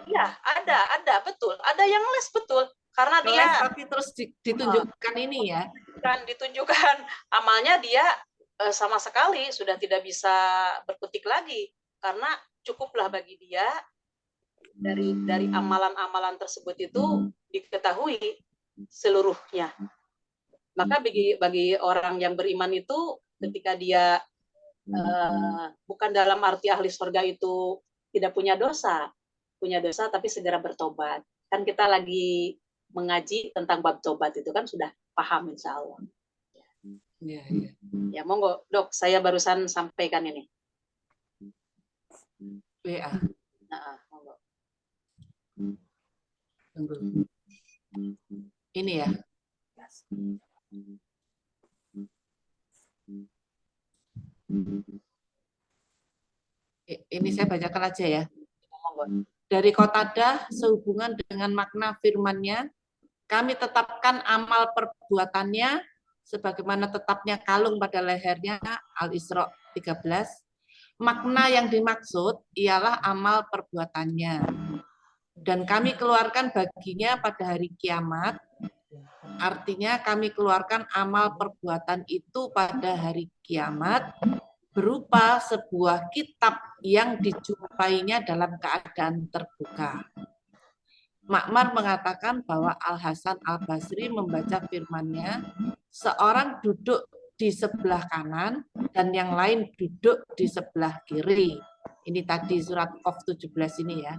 Ya ada betul, ada yang les betul. Karena dia tapi terus ditunjukkan ini ya, kan ditunjukkan amalnya dia sama sekali sudah tidak bisa berkutik lagi, karena cukuplah bagi dia dari amalan-amalan tersebut itu diketahui seluruhnya. Maka bagi orang yang beriman itu ketika dia bukan dalam arti ahli surga itu tidak punya dosa tapi segera bertobat. Kan kita lagi mengaji tentang bab tobat itu kan sudah paham insya Allah. Ya monggo dok, saya barusan sampaikan ini. WA. Nah, monggo. Ini ya. Ini saya bacakan aja ya. Dari Qatadah, sehubungan dengan makna firman-Nya, kami tetapkan amal perbuatannya sebagaimana tetapnya kalung pada lehernya, Al-Isra 13. Makna yang dimaksud ialah amal perbuatannya. Dan kami keluarkan baginya pada hari kiamat, artinya kami keluarkan amal perbuatan itu pada hari kiamat berupa sebuah kitab yang dijumpainya dalam keadaan terbuka. Ma'mar mengatakan bahwa Al-Hasan Al-Basri membaca firman-Nya, seorang duduk di sebelah kanan dan yang lain duduk di sebelah kiri. Ini tadi surat Qaf 17 ini ya.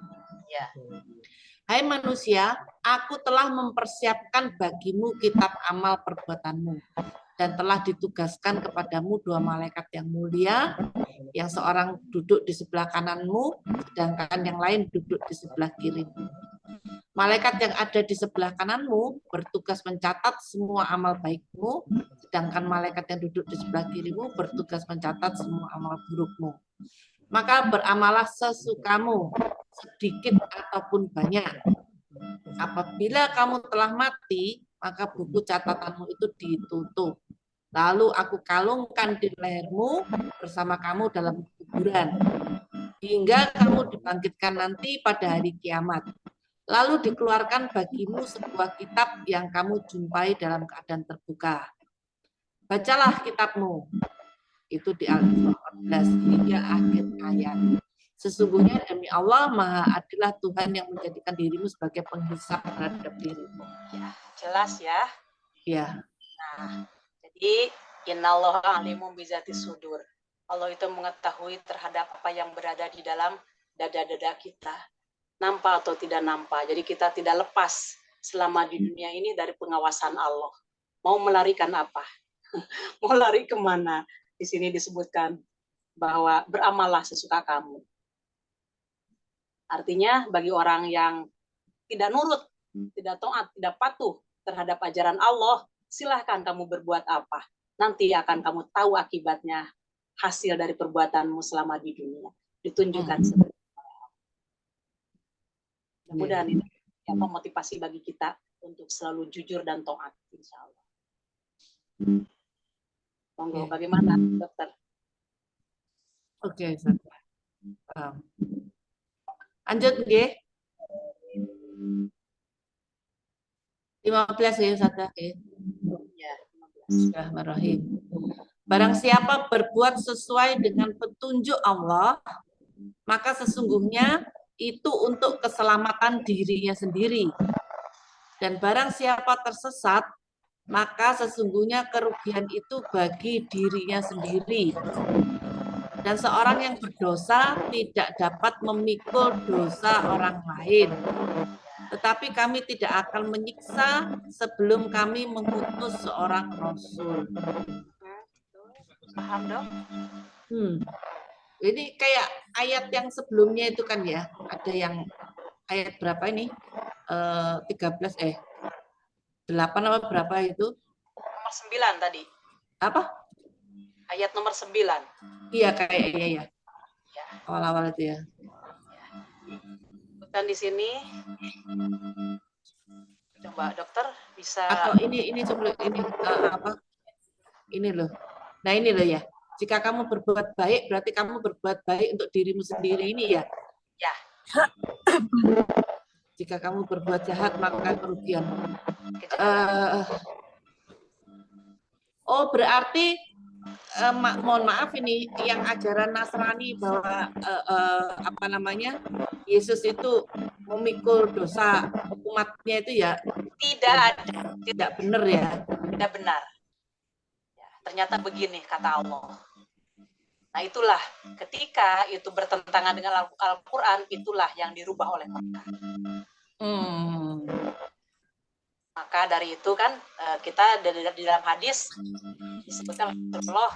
Ya. Hai manusia, aku telah mempersiapkan bagimu kitab amal perbuatanmu dan telah ditugaskan kepadamu 2 malaikat yang mulia, yang seorang duduk di sebelah kananmu, sedangkan yang lain duduk di sebelah kirimu. Malaikat yang ada di sebelah kananmu bertugas mencatat semua amal baikmu, sedangkan malaikat yang duduk di sebelah kirimu bertugas mencatat semua amal burukmu. Maka beramalah sesukamu, sedikit ataupun banyak. Apabila kamu telah mati, maka buku catatanmu itu ditutup. Lalu aku kalungkan di lehermu bersama kamu dalam kuburan, hingga kamu dibangkitkan nanti pada hari kiamat. Lalu dikeluarkan bagimu sebuah kitab yang kamu jumpai dalam keadaan terbuka. Bacalah kitabmu. Itu di Al-Isra 14 hingga akhir ayat. Sesungguhnya demi Allah Maha Adillah Tuhan yang menjadikan dirimu sebagai penghisap terhadap dirimu. Ya, jelas ya. Ya. Nah, jadi innallaha alimun bizati sudur. Allah itu mengetahui terhadap apa yang berada di dalam dada-dada kita. Nampak atau tidak nampak. Jadi kita tidak lepas selama di dunia ini dari pengawasan Allah. Mau melarikan apa? Mau lari kemana? Di sini disebutkan bahwa beramallah sesuka kamu. Artinya bagi orang yang tidak nurut, tidak taat, tidak patuh terhadap ajaran Allah, silahkan kamu berbuat apa. Nanti akan kamu tahu akibatnya, hasil dari perbuatanmu selama di dunia. Ditunjukkan seperti itu. Mudah-mudahan ini motivasi bagi kita untuk selalu jujur dan taat, insya Allah. Monggo, bagaimana, dokter? Oke, lanjut, nggih. 15 ya, Ustazah. Ya, 15. Bismillahirrahmanirrahim. Barang siapa berbuat sesuai dengan petunjuk Allah, maka sesungguhnya itu untuk keselamatan dirinya sendiri. Dan barang siapa tersesat, maka sesungguhnya kerugian itu bagi dirinya sendiri. Dan seorang yang berdosa tidak dapat memikul dosa orang lain. Tetapi kami tidak akan menyiksa sebelum kami mengutus seorang rasul. Paham, Dok? Ini kayak ayat yang sebelumnya itu kan ya. Ada yang ayat berapa ini? 13 8 apa berapa itu? Nomor 9 tadi. Apa? Ayat nomor 9. Iya kayaknya ya. Awal-awal itu ya. Dan di sini coba dokter bisa atau ini sebelum ini apa? Ini loh. Nah, ini loh ya. Jika kamu berbuat baik berarti kamu berbuat baik untuk dirimu sendiri ini ya. Ya. Jika kamu berbuat jahat maka kerugian. Berarti mohon maaf ini yang ajaran Nasrani bahwa apa namanya Yesus itu memikul dosa umatnya itu ya tidak benar ya. Tidak benar. Ya, ternyata begini kata Allah. Nah itulah ketika itu bertentangan dengan Al-Quran, itulah yang dirubah oleh mereka. Maka dari itu kan kita di dalam hadis disebutkan Allah,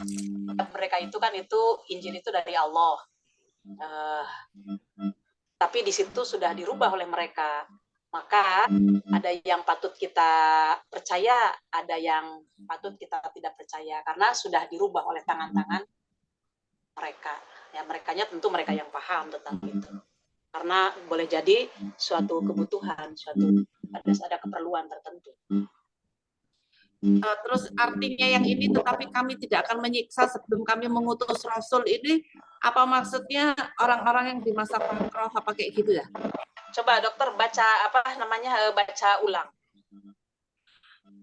mereka itu kan itu Injil itu dari Allah. Tapi di situ sudah dirubah oleh mereka. Maka ada yang patut kita percaya, ada yang patut kita tidak percaya karena sudah dirubah oleh tangan-tangan mereka. Ya, merekanya tentu mereka yang paham tentang itu. Karena boleh jadi suatu kebutuhan, ada keperluan tertentu. Terus artinya yang ini tetapi kami tidak akan menyiksa sebelum kami mengutus Rasul ini apa maksudnya orang-orang yang di masa Pakroh apa kayak gitu ya? Coba dokter baca baca ulang.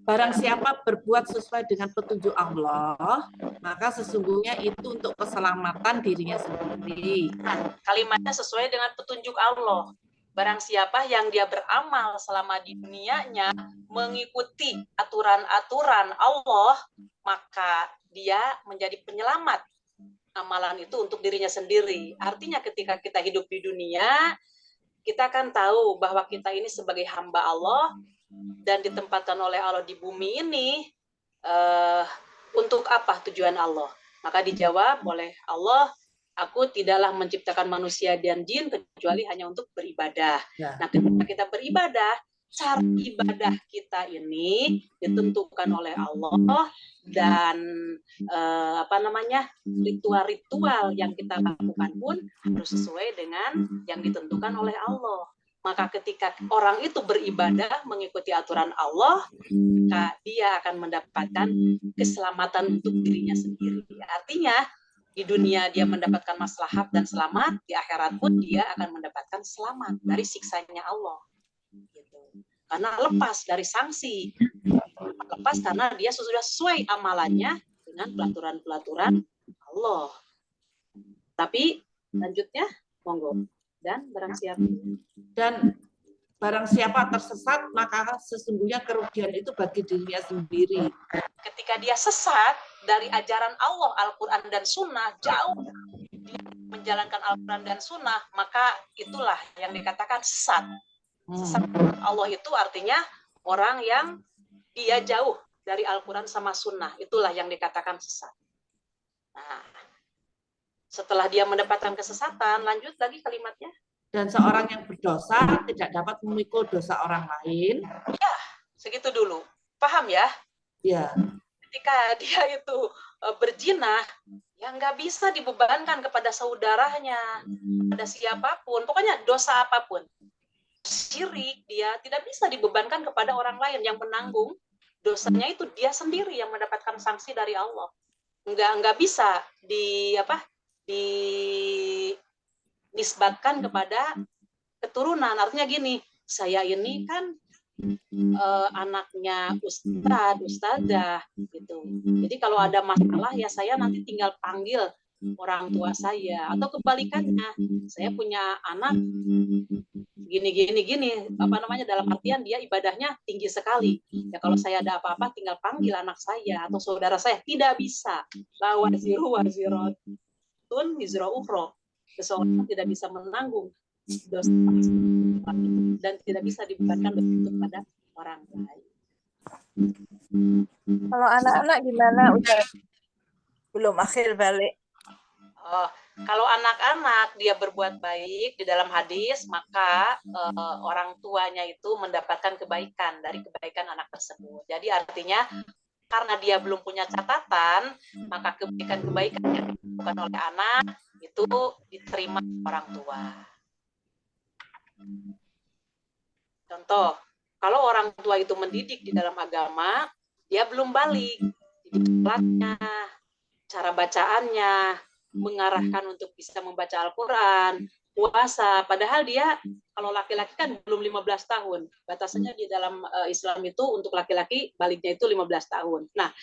Barang siapa berbuat sesuai dengan petunjuk Allah, maka sesungguhnya itu untuk keselamatan dirinya sendiri. Nah, kalimatnya sesuai dengan petunjuk Allah. Barang siapa yang dia beramal selama di dunianya mengikuti aturan-aturan Allah, maka dia menjadi penyelamat. Amalan itu untuk dirinya sendiri. Artinya ketika kita hidup di dunia, kita kan tahu bahwa kita ini sebagai hamba Allah dan ditempatkan oleh Allah di bumi ini untuk apa tujuan Allah? Maka dijawab oleh Allah, aku tidaklah menciptakan manusia dan jin kecuali hanya untuk beribadah. Ya. Nah, ketika kita beribadah, cara ibadah kita ini ditentukan oleh Allah dan ritual-ritual yang kita lakukan pun harus sesuai dengan yang ditentukan oleh Allah. Maka ketika orang itu beribadah mengikuti aturan Allah, maka dia akan mendapatkan keselamatan untuk dirinya sendiri. Artinya di dunia dia mendapatkan maslahat dan selamat, di akhirat pun dia akan mendapatkan selamat dari siksanya Allah. Gitu. Karena lepas dari sanksi, lepas karena dia sudah sesuai amalannya dengan pelaturan-pelaturan Allah. Tapi lanjutnya, monggo. Dan barang siapa barang siapa tersesat, maka sesungguhnya kerugian itu bagi dirinya sendiri. Ketika dia sesat dari ajaran Allah, Al-Quran dan Sunnah, jauh dia menjalankan Al-Quran dan Sunnah, maka itulah yang dikatakan sesat. Sesat Allah itu artinya orang yang dia jauh dari Al-Quran sama Sunnah, itulah yang dikatakan sesat. Nah, setelah dia mendapatkan kesesatan, lanjut lagi kalimatnya. Dan seorang yang berdosa tidak dapat memikul dosa orang lain. Ya, segitu dulu. Paham ya? Ya. Ketika dia itu berzina, ya nggak bisa dibebankan kepada saudaranya, pada siapapun. Pokoknya dosa apapun. Syirik, dia tidak bisa dibebankan kepada orang lain. Yang menanggung dosanya itu dia sendiri yang mendapatkan sanksi dari Allah. Nggak bisa dinisbatkan kepada keturunan. Artinya gini, saya ini kan anaknya ustadzah gitu. Jadi kalau ada masalah ya saya nanti tinggal panggil orang tua saya, atau kebalikannya, saya punya anak gini dalam artian dia ibadahnya tinggi sekali. Ya kalau saya ada apa-apa tinggal panggil anak saya atau saudara saya. Tidak bisa. La waziru waziratun wizra ukhra. Seseorang tidak bisa menanggung dosa dan tidak bisa dibebankan itu pada orang lain. Kalau anak-anak gimana, Ustaz? Belum akhir balik. Kalau anak-anak dia berbuat baik di dalam hadis, maka orang tuanya itu mendapatkan kebaikan dari kebaikan anak tersebut. Jadi artinya karena dia belum punya catatan, maka kebaikan-kebaikan yang dilakukan oleh anak itu diterima orang tua. Contoh, kalau orang tua itu mendidik di dalam agama, dia belum balik, didik sholatnya, cara bacaannya, mengarahkan untuk bisa membaca Al-Quran, puasa. Padahal dia, kalau laki-laki kan belum 15 tahun. Batasannya di dalam Islam itu untuk laki-laki baliknya itu 15 tahun. Nah,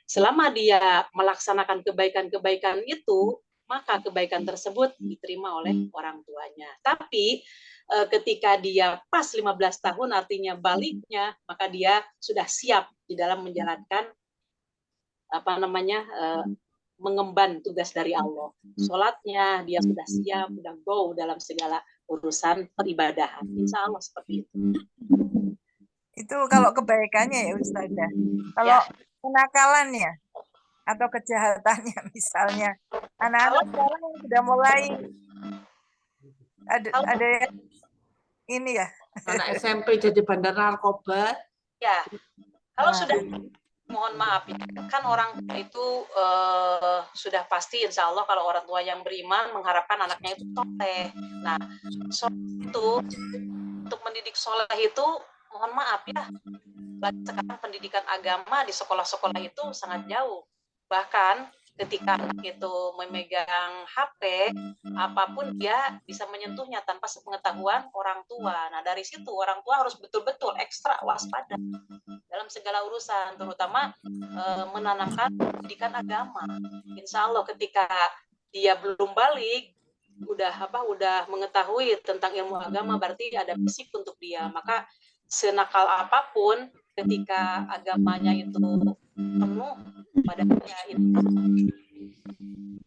selama dia melaksanakan kebaikan-kebaikan itu, maka kebaikan tersebut diterima oleh orang tuanya. Tapi ketika dia pas 15 tahun, artinya baliknya, maka dia sudah siap di dalam menjalankan mengemban tugas dari Allah. Sholatnya dia sudah siap, sudah go dalam segala urusan peribadahan. Insya Allah seperti itu. Itu kalau kebaikannya ya Ustazah. Kalau kenakalannya atau kejahatannya misalnya, anak-anak sekarang yang sudah mulai ada yang ini ya. Anak SMP jadi bandar narkoba. Ya, kalau sudah, mohon maaf ya, kan orang tua itu sudah pasti insya Allah kalau orang tua yang beriman mengharapkan anaknya itu soleh. Nah, itu untuk mendidik soleh itu mohon maaf ya, sekarang pendidikan agama di sekolah-sekolah itu sangat jauh. Bahkan ketika anak itu memegang HP, apapun dia bisa menyentuhnya tanpa sepengetahuan orang tua. Nah, dari situ orang tua harus betul-betul ekstra waspada dalam segala urusan, terutama menanamkan pendidikan agama. Insya Allah ketika dia belum balik, udah mengetahui tentang ilmu agama, berarti ada basic untuk dia. Maka senakal apapun, ketika agamanya itu penuh padanya itu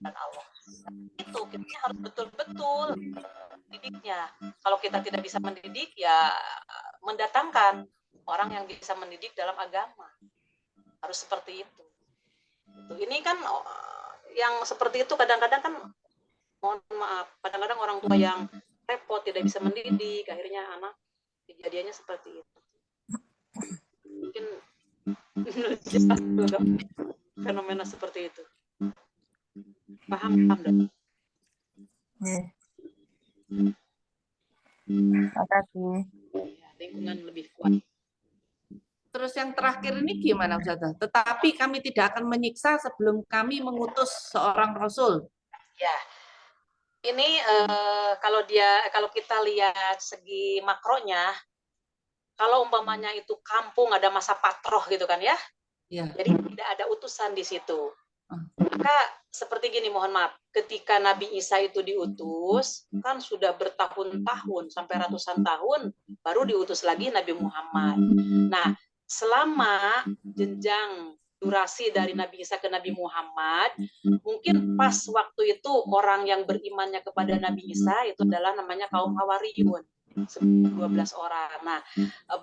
dan Allah. Itu kita harus betul-betul didiknya. Kalau kita tidak bisa mendidik, ya mendatangkan orang yang bisa mendidik dalam agama. Harus seperti itu. Ini kan yang seperti itu kadang-kadang kan, mohon maaf, kadang-kadang orang tua yang repot tidak bisa mendidik, akhirnya anak kejadiannya seperti itu. Mungkin fenomena seperti itu. Paham dong? Terima kasih. Lingkungan lebih kuat. Terus yang terakhir ini gimana Ustazah? Tetapi kami tidak akan menyiksa sebelum kami mengutus seorang Rasul. Ya, ini kalau kita lihat segi makronya, kalau umpamanya itu kampung ada masa patroh gitu kan ya, jadi tidak ada utusan di situ. Maka seperti gini, mohon maaf, ketika Nabi Isa itu diutus, kan sudah bertahun-tahun, sampai ratusan tahun, baru diutus lagi Nabi Muhammad. Nah, selama jenjang durasi dari Nabi Isa ke Nabi Muhammad, mungkin pas waktu itu orang yang berimannya kepada Nabi Isa itu adalah namanya kaum Hawariyun, 12 orang. Nah,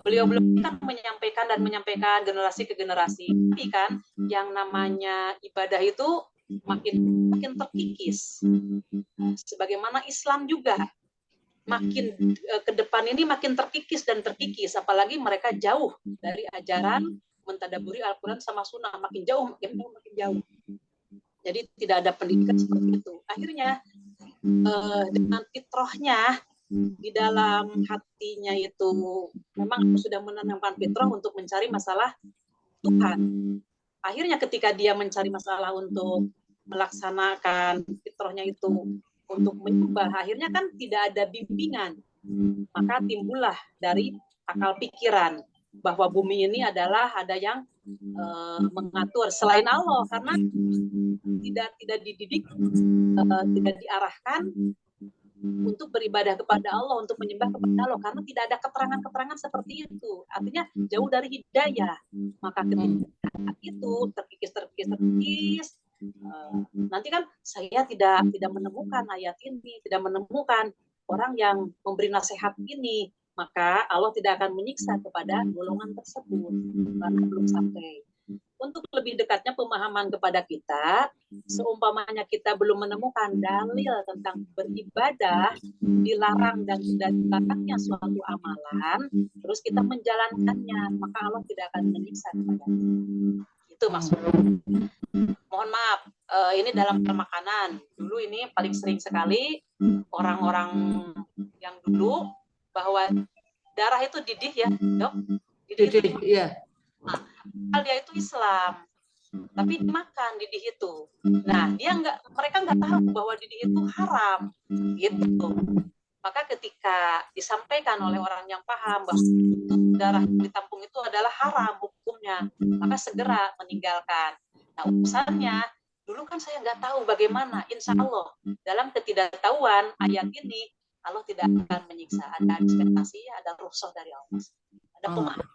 beliau-beliau kan menyampaikan generasi ke generasi. Tapi kan yang namanya ibadah itu makin terkikis. Sebagaimana Islam juga makin ke depan ini makin terkikis dan terkikis, apalagi mereka jauh dari ajaran mentadaburi Al-Quran sama Sunnah, makin jauh. Jadi tidak ada pendidikan seperti itu. Akhirnya dengan fitrahnya di dalam hatinya itu memang sudah menanamkan fitrah untuk mencari masalah Tuhan. Akhirnya ketika dia mencari masalah untuk melaksanakan fitrahnya itu untuk menyembah, akhirnya kan tidak ada bimbingan. Maka timbullah dari akal pikiran bahwa bumi ini adalah ada yang mengatur selain Allah, karena tidak dididik, tidak diarahkan untuk beribadah kepada Allah, untuk menyembah kepada Allah, karena tidak ada keterangan-keterangan seperti itu. Artinya jauh dari hidayah. Maka ketika itu terkikis, nanti kan saya tidak menemukan ayat ini, tidak menemukan orang yang memberi nasihat ini, maka Allah tidak akan menyiksa kepada golongan tersebut karena belum sampai. Untuk lebih dekatnya pemahaman kepada kita, seumpamanya kita belum menemukan dalil tentang beribadah, dilarang dan tidak dilarangnya suatu amalan, terus kita menjalankannya, maka Allah tidak akan menyiksa kepada kita. Itu maksudnya. Mohon maaf, ini dalam hal makanan. Dulu ini paling sering sekali orang-orang yang dulu bahwa darah itu didih ya, dok? Didih, iya. Nah, dia itu Islam, tapi dimakan didih itu. Nah, mereka nggak tahu bahwa didih itu haram, gitu. Maka ketika disampaikan oleh orang yang paham bahwa darah ditampung itu adalah haram hukumnya, maka segera meninggalkan. Nah, urusannya dulu kan saya nggak tahu bagaimana. Insya Allah dalam ketidaktahuan ayat ini Allah tidak akan menyiksa. Ada dispensasi, ada rukhsah dari Allah, ada pemahaman.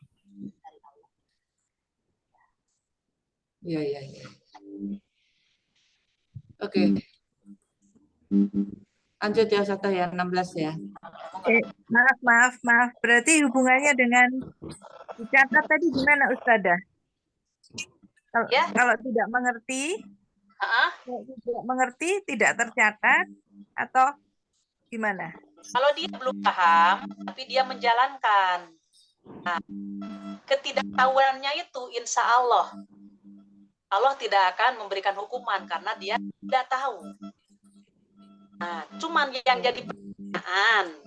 Iya. Oke. Lanjut ya, Ustazah ya, 16 ya. Maaf. Berarti hubungannya dengan dicatat tadi gimana, Ustazah? Kalau tidak mengerti, tidak tercatat, atau gimana? Kalau dia belum paham, tapi dia menjalankan. Nah, ketidaktahuannya itu insya Allah tidak akan memberikan hukuman karena dia tidak tahu. Nah, cuman yang jadi pertanyaan,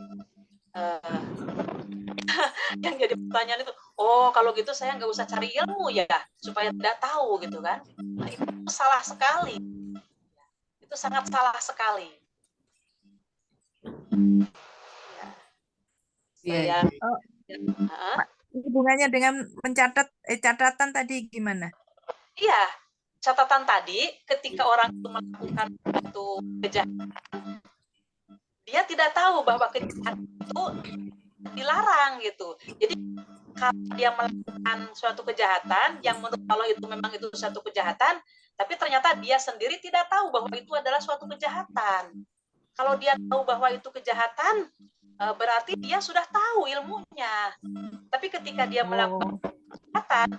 itu, oh kalau gitu saya nggak usah cari ilmu ya, supaya tidak tahu gitu kan? Nah, itu salah sekali. Itu sangat salah sekali. Iya. Hubungannya dengan mencatat catatan tadi gimana? Iya, catatan tadi ketika orang itu melakukan suatu kejahatan, dia tidak tahu bahwa kejahatan itu dilarang gitu. Jadi kalau dia melakukan suatu kejahatan yang menurut Allah itu memang itu suatu kejahatan, tapi ternyata dia sendiri tidak tahu bahwa itu adalah suatu kejahatan. Kalau dia tahu bahwa itu kejahatan, berarti dia sudah tahu ilmunya. Tapi ketika dia melakukan kejahatan,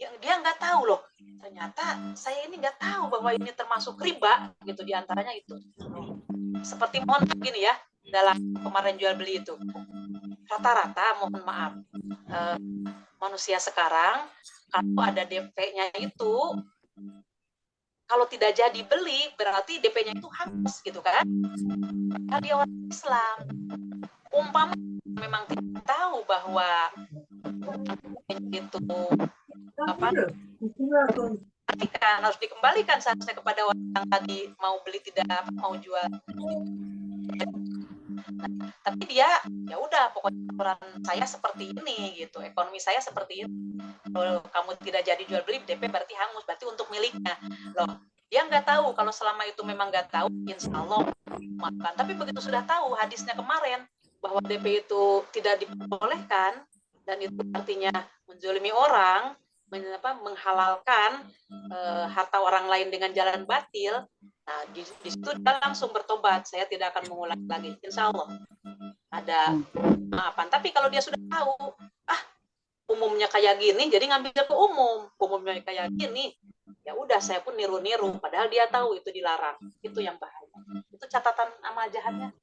dia nggak tahu loh, ternyata saya ini nggak tahu bahwa ini termasuk riba gitu, diantaranya itu. Seperti mohon begini ya, dalam kemarin jual beli itu rata-rata mohon maaf manusia sekarang kalau ada DP-nya itu, kalau tidak jadi beli berarti DP-nya itu hangus gitu kan. Karena dia orang Islam, umpama memang tidak tahu bahwa itu harus dikembalikan seharusnya kepada orang yang tadi mau beli, tidak mau jual. Tapi dia ya udah, pokoknya aturan saya seperti ini gitu, ekonomi saya seperti ini. Kalau kamu tidak jadi jual beli DP berarti hangus, berarti untuk miliknya. Loh, Dia nggak tahu, kalau selama itu memang nggak tahu, insya Allah makan. Tapi begitu sudah tahu hadisnya kemarin bahwa DP itu tidak diperbolehkan, dan itu artinya menzalimi orang, menghalalkan harta orang lain dengan jalan batil. Nah, di situ dia langsung bertobat, saya tidak akan mengulangi lagi, insya Allah ada maafan. Tapi kalau dia sudah tahu, umumnya kayak gini, jadi ngambil ke umumnya kayak gini, ya udah saya pun niru-niru, padahal dia tahu itu dilarang. Itu yang bahaya. Itu catatan amal jahatnya.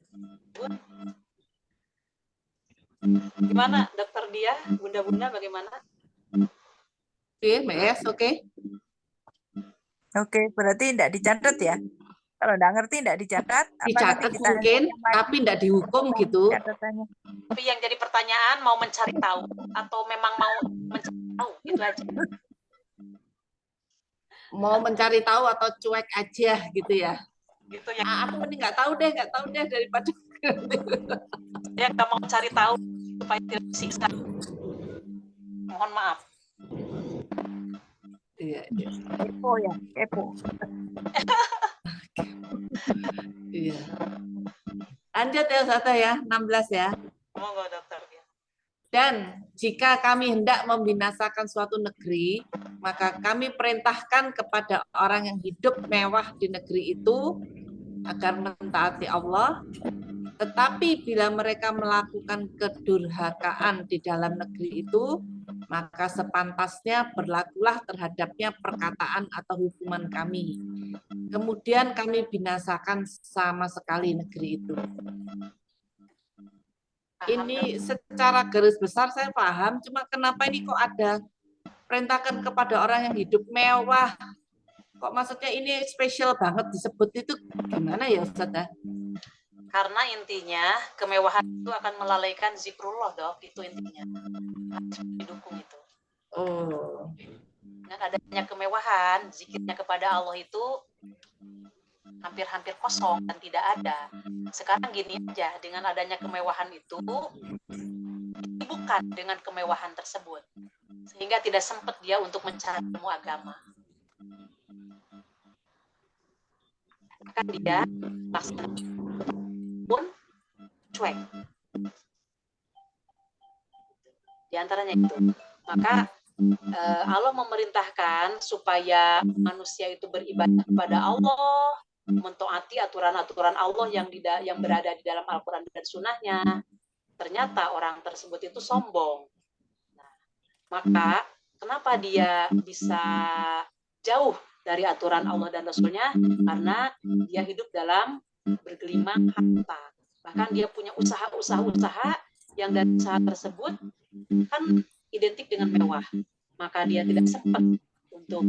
Gimana dokter dia, bunda-bunda bagaimana? Oke, Mbak Es, oke. Oke, berarti tidak dicatat ya? Kalau tidak ngerti tidak dicatat, apa nanti Dicatat kita mungkin, tapi tidak dihukum gitu. catatannya? Tapi yang jadi pertanyaan, mau mencari tahu atau memang mau mencari tahu, itu aja. Mau mencari tahu atau cuek aja gitu ya. Gitu ya. Aku mending nggak tahu deh daripada Saya nggak mau cari tahu supaya tidak disiksa. Mohon maaf. Iya. Kepo ya, kepo. Iya. Lanjut ya Ustazah ya, 16 ya. Monggo dokter. Dan jika kami hendak membinasakan suatu negeri, maka kami perintahkan kepada orang yang hidup mewah di negeri itu agar mentaati Allah. Tetapi bila mereka melakukan kedurhakaan di dalam negeri itu, maka sepantasnya berlakulah terhadapnya perkataan atau hukuman kami. Kemudian kami binasakan sama sekali negeri itu. Ini secara garis besar saya paham, cuma kenapa ini kok ada perintahkan kepada orang yang hidup mewah? Kok maksudnya ini spesial banget disebut itu gimana ya Ustaz? Karena intinya kemewahan itu akan melalaikan zikrullah, Dok. Itu intinya. Harus didukung itu. Oh. Dengan adanya kemewahan, zikirnya kepada Allah itu hampir-hampir kosong dan tidak ada. Sekarang gini aja, dengan adanya kemewahan itu bukan dengan kemewahan tersebut, sehingga tidak sempat dia untuk mencari ilmu agama. Akan dia pun cuek. Di antaranya itu. Maka Allah memerintahkan supaya manusia itu beribadah kepada Allah, mentaati aturan-aturan Allah yang berada di dalam Al-Quran dan Sunnahnya. Ternyata orang tersebut itu sombong. Nah, maka kenapa dia bisa jauh dari aturan Allah dan Rasulnya? Karena dia hidup dalam bergelimang harta. Bahkan dia punya usaha-usaha yang dari usaha tersebut kan identik dengan mewah. Maka dia tidak sempat untuk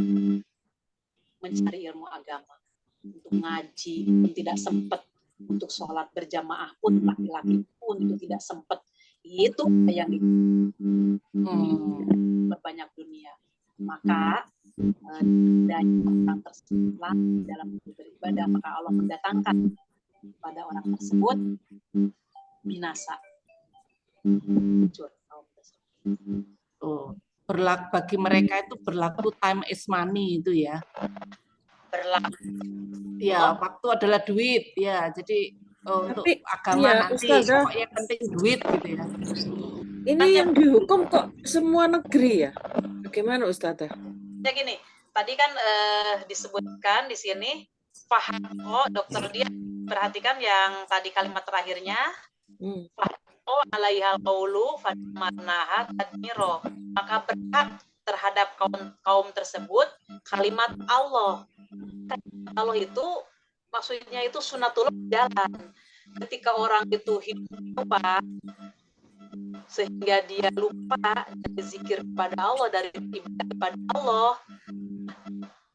mencari ilmu agama, untuk ngaji, tidak sempat untuk sholat berjamaah pun, laki-laki pun itu tidak sempat. Itu yang berbanyak dunia. Maka dari orang tersebut dalam beribadah, maka Allah mendatangkan pada orang tersebut binasa. Oh, bagi mereka itu berlaku time is money itu ya. Berlaku. Ya, waktu adalah duit ya. Jadi untuk agama ya, nanti Ustazah, pokoknya penting duit gitu ya. Ini yang dihukum kok semua negeri ya? Bagaimana Ustazah? Ya gini, tadi kan disebutkan di sini paham. Oh, dokter dia perhatikan yang tadi kalimat terakhirnya. Oh, alaihal qaulu fadmanaha tadmiro. Maka berhak terhadap kaum tersebut kalimat Allah. Kalimat Allah itu maksudnya itu sunatullah jalan. Ketika orang itu hidup lupa sehingga dia lupa dari zikir kepada Allah, dari ibadah kepada Allah,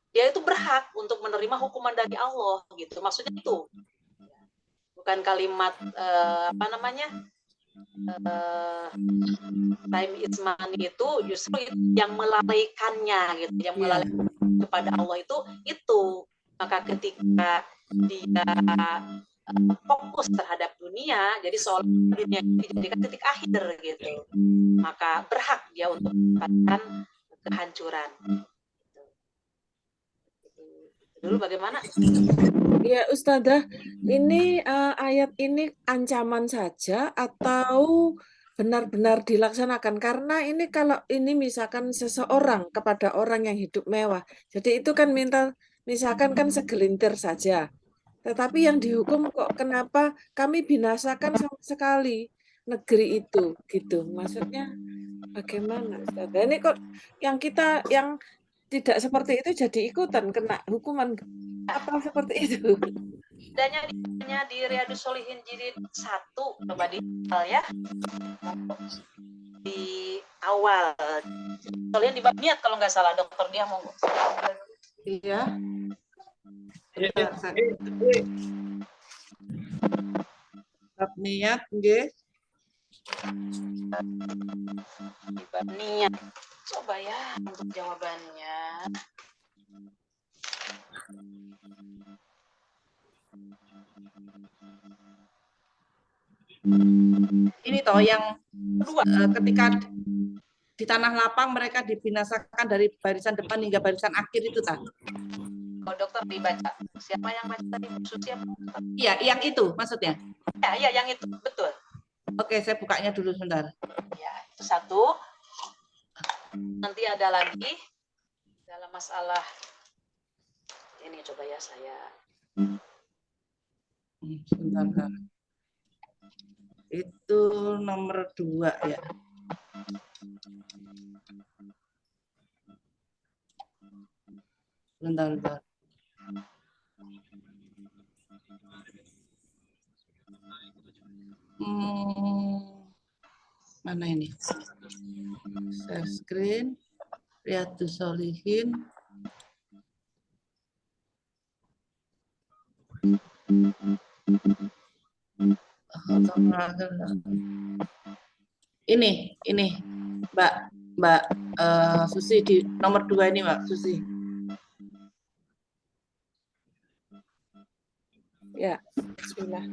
dia itu berhak untuk menerima hukuman dari Allah gitu. Maksudnya itu bukan kalimat time is money itu justru yang melalaikannya gitu, yang melalaikan kepada Allah itu. Maka ketika dia fokus terhadap dunia, jadi soal dunia dijadikan titik akhir gitu, maka berhak dia untuk mendapatkan kehancuran. dulu bagaimana? Ya Ustazah, ini ayat ini ancaman saja atau benar-benar dilaksanakan? Karena ini kalau ini misalkan seseorang kepada orang yang hidup mewah, jadi itu kan misalkan kan segelintir saja. Tetapi yang dihukum kok kenapa kami binasakan sama sekali negeri itu, gitu. Maksudnya bagaimana Ustazah? Ini kok yang kita yang tidak seperti itu jadi ikutan kena hukuman apa seperti itu? Adanya di Riyadus Sholihin jilid 1, coba di awal ya. Di awal. Kalian di bab niat kalau nggak salah, dokter dia mau. Iya. Bab niat, nggih. Di bab niat. Coba ya untuk jawabannya. Ini toh yang ketika di tanah lapang mereka dibinasakan dari barisan depan hingga barisan akhir itu tak? Oh, dokter dibaca. Siapa yang baca tadi? Susi apa? Iya, yang itu maksudnya. Ya, yang itu betul. Oke, saya bukanya dulu sebentar. Ya, itu satu. Nanti ada lagi dalam masalah ini, coba ya saya. Sebentar. Itu nomor 2 ya. Bentar. Mana ini? Share screen. Riyadus Sholihin. Ini Mbak Susi di nomor 2 ini Mbak Susi. Ya, bismillah.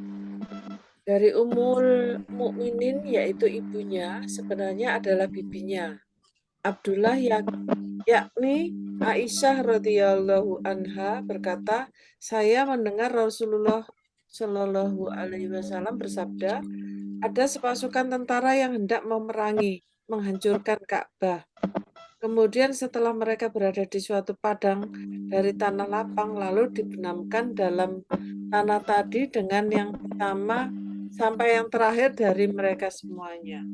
Dari Ummul Mukminin yaitu ibunya sebenarnya adalah bibinya. Abdullah yakni Aisyah radhiyallahu anha berkata, saya mendengar Rasulullah Shallallahu alaihi wasallam bersabda, ada sepasukan tentara yang hendak memerangi, menghancurkan Ka'bah. Kemudian setelah mereka berada di suatu padang dari tanah lapang, lalu dibenamkan dalam tanah tadi dengan yang pertama sampai yang terakhir dari mereka semuanya.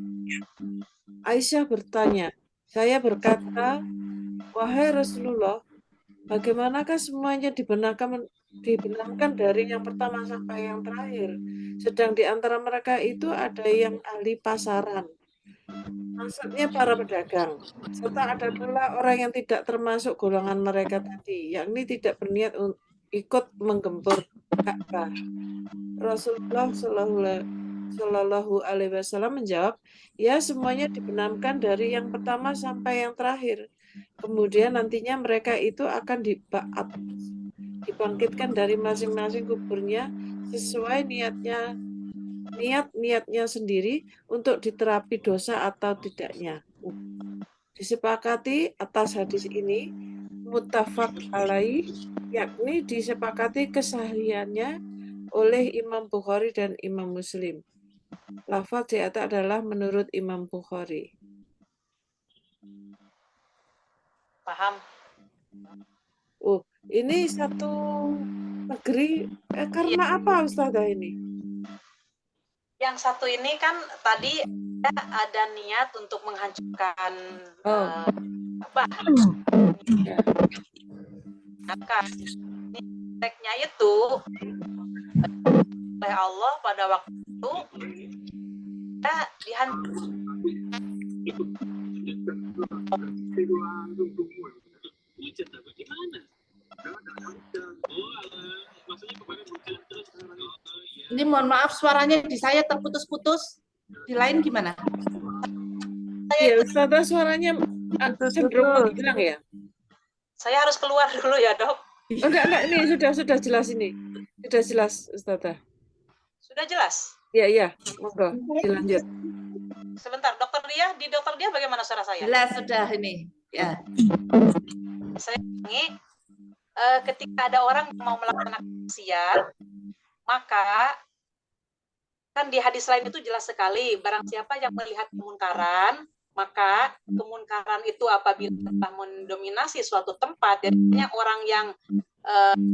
Aisyah bertanya, saya berkata, wahai Rasulullah, bagaimanakah semuanya dibenamkan dari yang pertama sampai yang terakhir? Sedang di antara mereka itu ada yang ahli pasaran. Maksudnya para pedagang, serta ada pula orang yang tidak termasuk golongan mereka tadi, yakni tidak berniat ikut menggempur Ka'bah. Rasulullah Shallallahu alaihi wasallam menjawab, ya semuanya dibenamkan dari yang pertama sampai yang terakhir. Kemudian nantinya mereka itu akan dibangkitkan dari masing-masing kuburnya sesuai niat-niatnya sendiri untuk diterapi dosa atau tidaknya. Disepakati atas hadis ini muttafaq alaih, yakni disepakati kesahihannya oleh Imam Bukhari dan Imam Muslim. Lafaz di atas adalah menurut Imam Bukhari. Paham? Ini satu negeri karena apa Ustazah ini? Yang satu ini kan tadi ada niat untuk menghancurkan Ka'bah. Maka niatnya itu oleh Allah pada waktu itu dihancurkan. Ini mohon maaf suaranya di saya terputus-putus. Di lain gimana? Ya, Ustazah suaranya cenderung menghilang ya. Saya harus keluar dulu ya, Dok. Enggak, ini sudah jelas ini. Sudah jelas, Ustazah. Sudah jelas? Iya, monggo dilanjut. Sebentar, di dokter dia bagaimana suara saya? Jelas sudah ini. Ya. Saya ulangi. ketika ada orang yang mau melaksanakan maksiat, maka kan di hadis lain itu jelas sekali, barang siapa yang melihat kemunkaran, maka kemunkaran itu apabila telah mendominasi suatu tempat, jadinya orang yang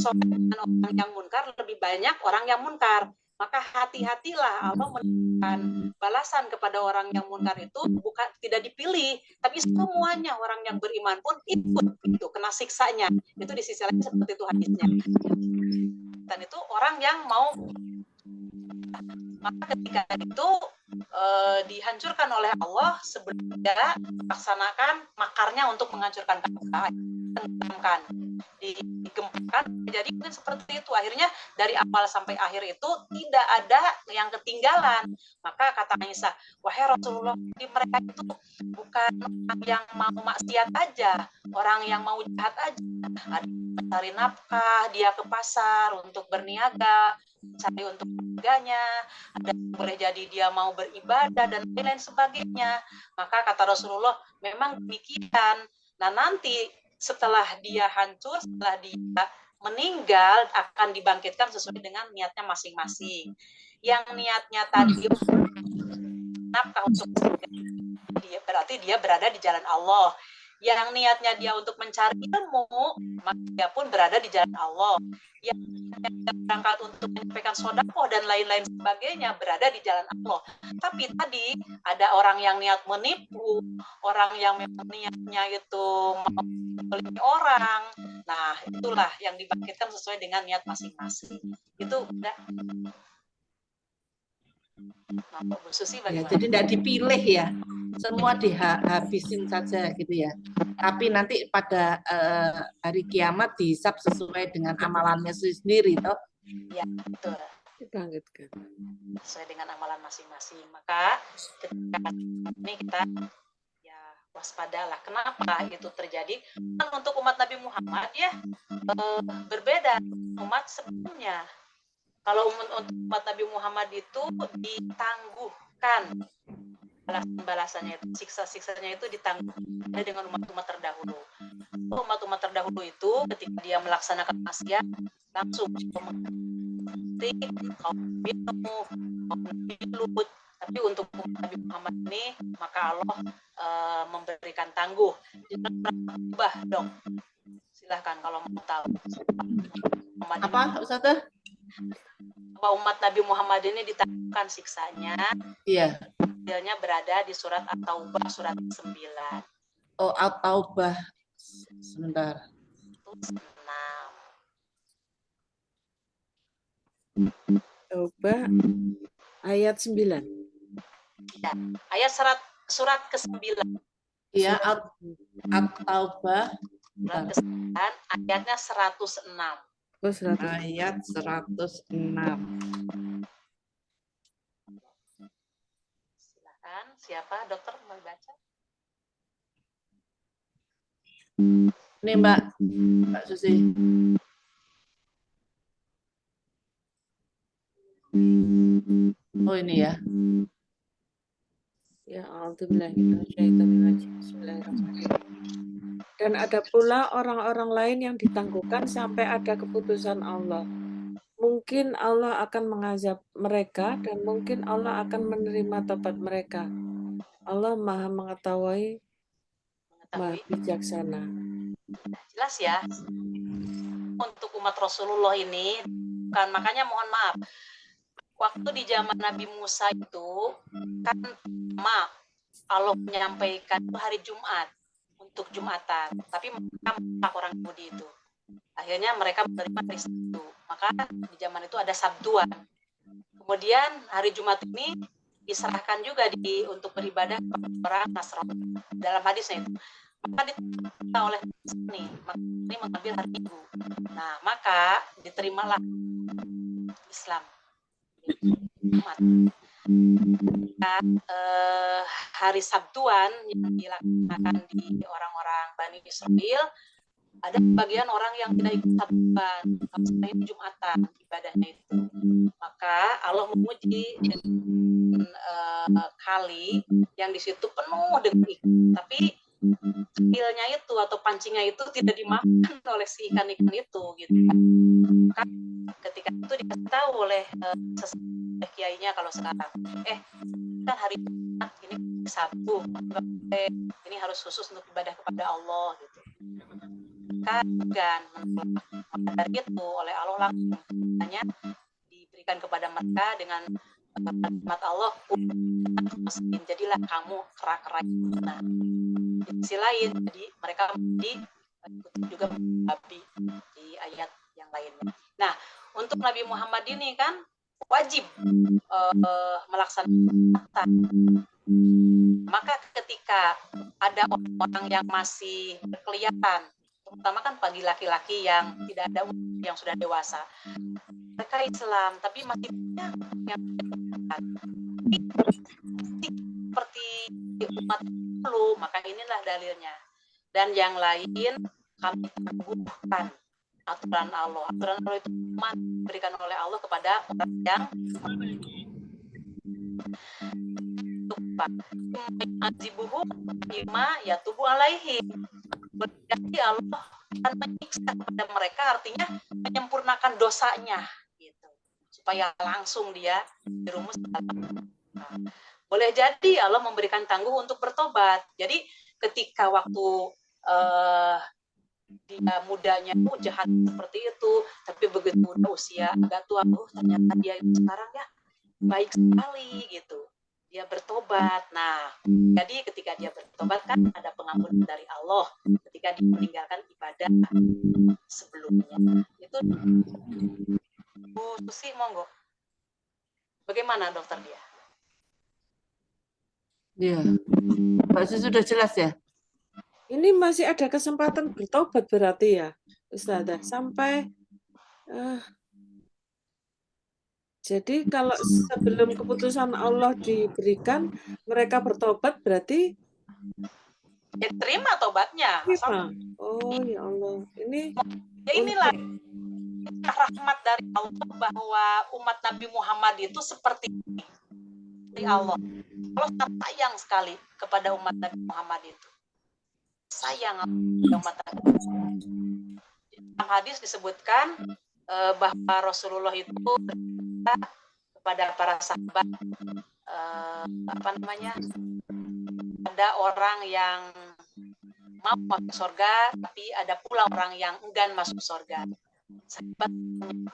dengan orang yang munkar lebih banyak orang yang munkar. Maka hati-hatilah, Allah memberikan balasan kepada orang yang munkar itu bukan tidak dipilih, tapi semuanya orang yang beriman pun ikut itu kena siksanya. Itu di sisi lain seperti itu hadisnya. Dan itu orang yang mau, maka ketika itu dihancurkan oleh Allah sebelum dia melaksanakan makarnya untuk menghancurkan bangsa, tenggelamkan, digempakan. Jadi mungkin seperti itu, akhirnya dari awal sampai akhir itu tidak ada yang ketinggalan. Maka kata Aisyah, wahai Rasulullah, di mereka itu bukan orang yang mau maksiat aja, orang yang mau jahat aja. Ada mencari nafkah, dia ke pasar untuk berniaga, cari untuk keluarganya, ada boleh jadi dia mau beribadah dan lain-lain sebagainya. Maka kata Rasulullah, memang demikian. Nah nanti setelah dia hancur, setelah dia meninggal, akan dibangkitkan sesuai dengan niatnya masing-masing. Yang niatnya tadi nafkah untuk dia, berarti dia berada di jalan Allah. Yang niatnya dia untuk mencari ilmu, maka dia pun berada di jalan Allah. Yang niatnya berangkat untuk menyampaikan sedekah dan lain-lain sebagainya, berada di jalan Allah. Tapi tadi ada orang yang niat menipu, orang yang memang niatnya itu mau membeli orang. Nah, itulah yang dibangkitkan sesuai dengan niat masing-masing. Itu udah. Nah, Bu Susi Ya, bagaimana? jadi tidak dipilih ya, semua dihabisin saja gitu ya. Tapi nanti pada hari kiamat dihisap sesuai dengan amalannya sendiri, toh. Ya, betul. Dibangkitkan. Sesuai dengan amalan masing-masing. Maka ketika ini kita ya waspadalah. Kenapa itu terjadi? Kan untuk umat Nabi Muhammad ya berbeda umat sebelumnya. Kalau untuk umat Nabi Muhammad itu ditangguhkan balasan-balasannya itu, siksa-siksanya itu ditangguh dengan umat-umat terdahulu. Umat-umat terdahulu itu ketika dia melaksanakan maksiat langsung seperti kaum Nuh, kaum Lut. Tapi untuk umat Nabi Muhammad ini maka Allah memberikan tangguh. Ubah dong. Silahkan kalau mau tahu. Apa, Ustazah? Bahwa umat Nabi Muhammad ini ditangguhkan siksanya. Iya. Dalilnya berada di surat At-Taubah surat 9. Oh, At-Taubah. Sebentar. 6. Taubah ayat 9. Ya, ayat surat ke-9. Iya, At-Taubah. Surat ke-9 ayatnya 106. Oh, 100. Ayat 106. Silakan, siapa dokter mau baca? Ini Mbak Susi. Oh ini ya. Ya, Bismillahirrahmanirrahim. Dan ada pula orang-orang lain yang ditangguhkan sampai ada keputusan Allah. Mungkin Allah akan mengazab mereka dan mungkin Allah akan menerima tobat mereka. Allah Maha mengetahui, Maha bijaksana. Jelas ya. Untuk umat Rasulullah ini, kan makanya mohon maaf. Waktu di zaman Nabi Musa itu kan Allah menyampaikan hari Jumat untuk Jumatan, tapi mereka menolak orang Yahudi itu. Akhirnya mereka menerima hari Sabtu. Maka di zaman itu ada Sabtuan. Kemudian hari Jumat ini diserahkan juga untuk beribadah kepada orang Nasrani. Dalam hadisnya itu, maka diterima oleh Nasrani, maka ini mengambil hari Minggu. Nah, maka diterimalah Islam. Jumat. Hari Sabtuan yang dilaksanakan di orang-orang Bani Israel, ada bagian orang yang tidak ikut Sabtuan, karena itu Jumatan ibadahnya itu. Maka Allah memuji dengan kali yang di situ penuh dengan ikan, tapi pilnya itu atau pancingnya itu tidak dimakan oleh si ikan-ikan itu gitu kan. Ketika itu dikasih tahu oleh kiainya kalau sekarang kan hari Jumat ini Sabtu, ini harus khusus untuk ibadah kepada Allah gitu. Kan dari itu oleh Allah langsung hanya diberikan kepada mereka dengan kalimat Allah, jadilah kamu kera-kera. Nah, di sisi lain, jadi mereka juga babi di ayat yang lainnya. Nah, untuk Nabi Muhammad ini kan wajib melaksanakan. Maka ketika ada orang-orang yang masih berkeliaran, terutama kan bagi laki-laki yang tidak ada yang sudah dewasa, mereka Islam tapi masih banyak yang seperti umat lalu, maka inilah dalilnya. Dan yang lain kami tangguhkan aturan Allah. Aturan Allah itu diberikan oleh Allah kepada orang yang azibuhu bima yatubu alaihi. Berarti Allah akan menyiksa kepada mereka, artinya menyempurnakan dosanya gitu. Supaya langsung dia dirumuskan. Boleh jadi Allah memberikan tangguh untuk bertobat. Jadi ketika waktu dia mudanya jahat seperti itu, tapi begitu usia agak tua, ternyata dia sekarang ya baik sekali gitu. Dia bertobat. Nah, jadi ketika dia bertobat kan ada pengampunan dari Allah ketika dia meninggalkan ibadah sebelumnya. Itu Bu Susi, monggo. Bagaimana dokter dia? Ya, Mbak Susi sudah jelas ya? Ini masih ada kesempatan bertobat berarti ya, Ustazah. Sampai jadi kalau sebelum keputusan Allah diberikan, mereka bertobat berarti Ya, terima tobatnya. terima. Oh ya Allah, ini ya inilah rahmat dari Allah bahwa umat Nabi Muhammad itu seperti ini. Dari Allah. Allah sangat sayang sekali kepada umat Nabi Muhammad itu. Sayang umat Nabi Muhammad. Dalam hadis disebutkan bahwa Rasulullah itu kepada para sahabat ada orang yang mau masuk surga, tapi ada pula orang yang enggan masuk surga. Sahabat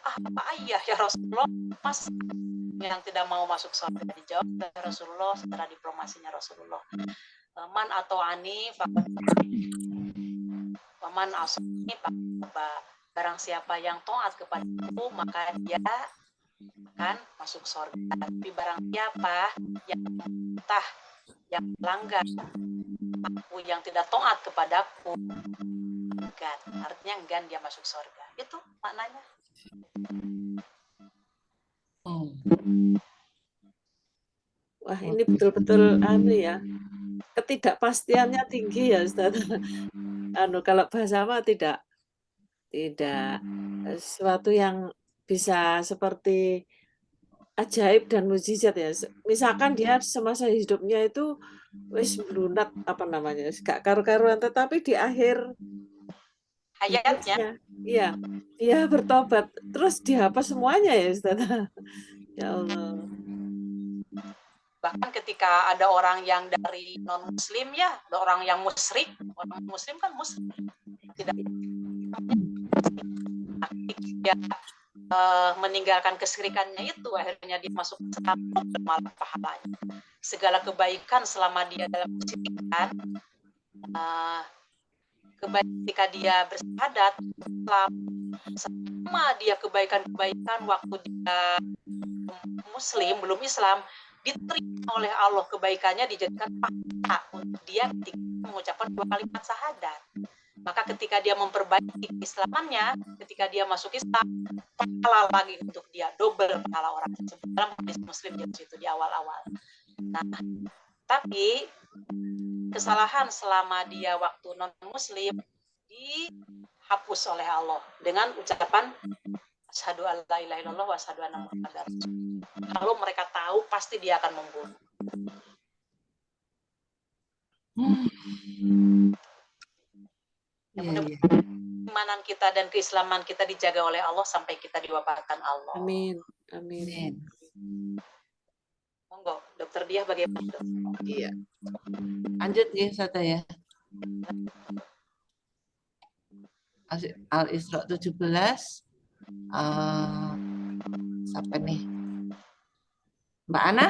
apa ayah ya Rasulullah, mas yang tidak mau masuk surga? Dijawab oleh Rasulullah secara diplomasinya Rasulullah, man atau ani paman asni barang siapa yang taat kepadaku maka dia akan masuk surga. Tapi barang siapa yang mentah, yang melanggar aku, yang tidak taat kepadaku, enggan, artinya enggan dia masuk surga. Itu maknanya. Wah, ini betul-betul ya. Ketidakpastiannya tinggi ya, Ustaz. Kalau bahasa mah tidak sesuatu yang bisa seperti ajaib dan mukjizat ya. Misalkan dia semasa hidupnya itu wis lunak gak karu-karuan, tetapi di akhir hayatnya iya, dia bertobat terus dihapus semuanya ya, Ustaz. Ya Allah. Bahkan ketika ada orang yang dari non muslim ya, ada orang yang musyrik, orang muslim kan muslim tidak dia meninggalkan kesyirikannya itu, akhirnya dia masuk ke neraka, malah pahalanya. Segala kebaikan selama dia dalam kesyirikan, kebaikan ketika dia bersyahadat, sama dia kebaikan-kebaikan waktu dia muslim, belum Islam, diterima oleh Allah kebaikannya, dijadikan pahala untuk dia ketika mengucapkan 2 kalimat syahadat. Maka ketika dia memperbaiki keislamannya, ketika dia masuk Islam, pahala lagi untuk dia, double pahala orang tersebut. Dalam hadis Muslim di situ di awal-awal. Nah, tapi kesalahan selama dia waktu non Muslim dihapus oleh Allah dengan ucapan asyhadu an la ilaha illallah wa asyhadu anna muhammadar rasulullah. Kalau mereka tahu pasti dia akan membunuh. Ya, Iya, iya. keimanan kita dan keislaman kita dijaga oleh Allah sampai kita diwafatkan Allah. Amin. Amin. Amin. Monggo, Dokter Diah bagaimana? Dok? Iya. Lanjut ya, Ustazah ya. Al-Isra 17. Siapa nih? Mbak Ana?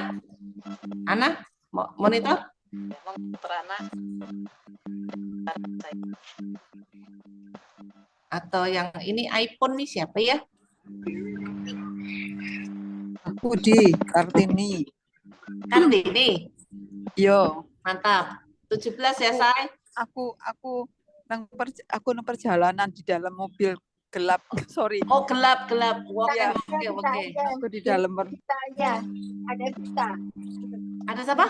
Ana? Monitor? Ya, monggo, Dokter Ana. Atau yang ini iPhone nih siapa ya? Aku di Kartini. Kartini. Yo, Mantap. 17 ya, Say? aku nang perjalanan di dalam mobil gelap. Sorry. Oh, gelap-gelap. Oke, Ya. oke. Aku di dalam Kita aja. Ada kita. Ada siapa?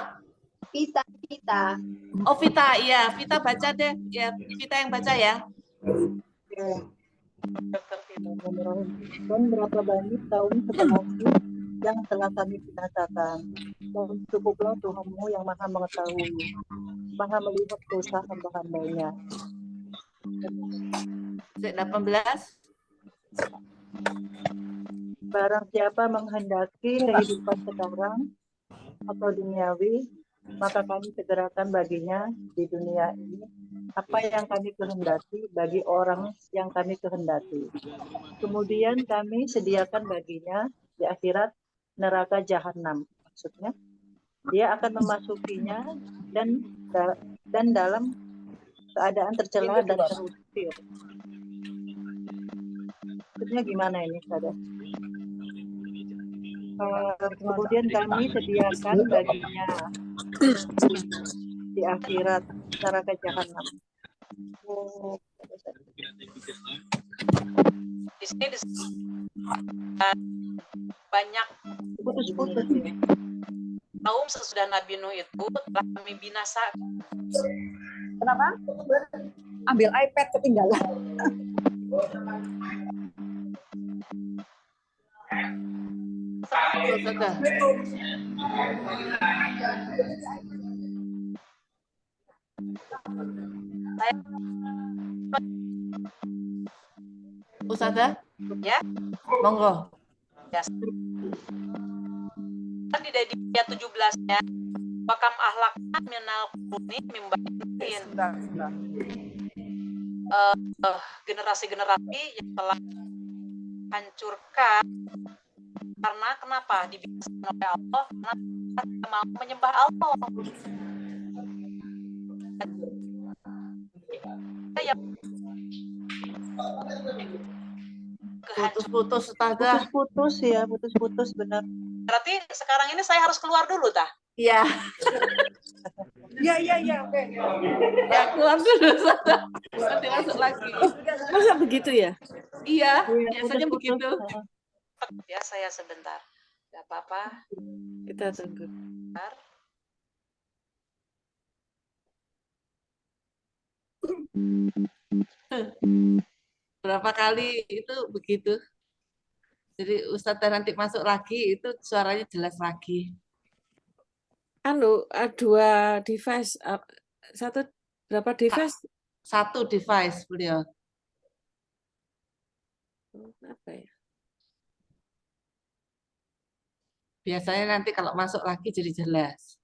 Kita. Oh, Vita. Iya, Vita baca deh. Ya, Vita yang baca ya. Dokter Vita. Dan berapa banyak tahun sebenarnya yang telah kami binasakan. Dan cukuplah Tuhanmu yang maha mengetahui, maha melihat dosa hamba-hambanya. 18. Barang siapa menghendaki kehidupan sekarang atau duniawi, maka kami segerakan baginya di dunia ini apa yang kami kehendaki bagi orang yang kami kehendaki. Kemudian kami sediakan baginya di akhirat neraka jahanam. Maksudnya, dia akan memasukinya dan dalam keadaan tercela dan terusir. Maksudnya gimana ini, saudara? Kemudian kami sediakan baginya di akhirat neraka jahanam. Di sini banyak Putus-putus ya. kaum sesudah Nabi Nuh itu telah kami binasa. Kenapa? Ambil iPad ketinggalan. Ustazah. Ustazah? Ya. Monggo. Ya. Di ayat 17-nya, wakam ahlakna minal quruni mimbatin. Generasi-generasi yang telah hancurkan karena kenapa dibinasakan oleh Allah? Karena tidak mau menyembah Allah. Yang Putus-putus, Ustazah. Putus-putus ya, putus-putus benar. berarti sekarang ini saya harus keluar dulu, tah? Iya. Iya, oke. Ya, keluar dulu, Ustazah. Nanti masuk lagi. Masa begitu ya? Iya, Iya, biasanya putus-putus. begitu. Ya, saya sebentar. Gak apa-apa. Kita tunggu. Bentar. Berapa kali itu begitu. Jadi Ustazah nanti masuk lagi itu suaranya jelas lagi. Dua device, satu berapa device? Satu device beliau. Apa ya? Biasanya nanti kalau masuk lagi jadi jelas.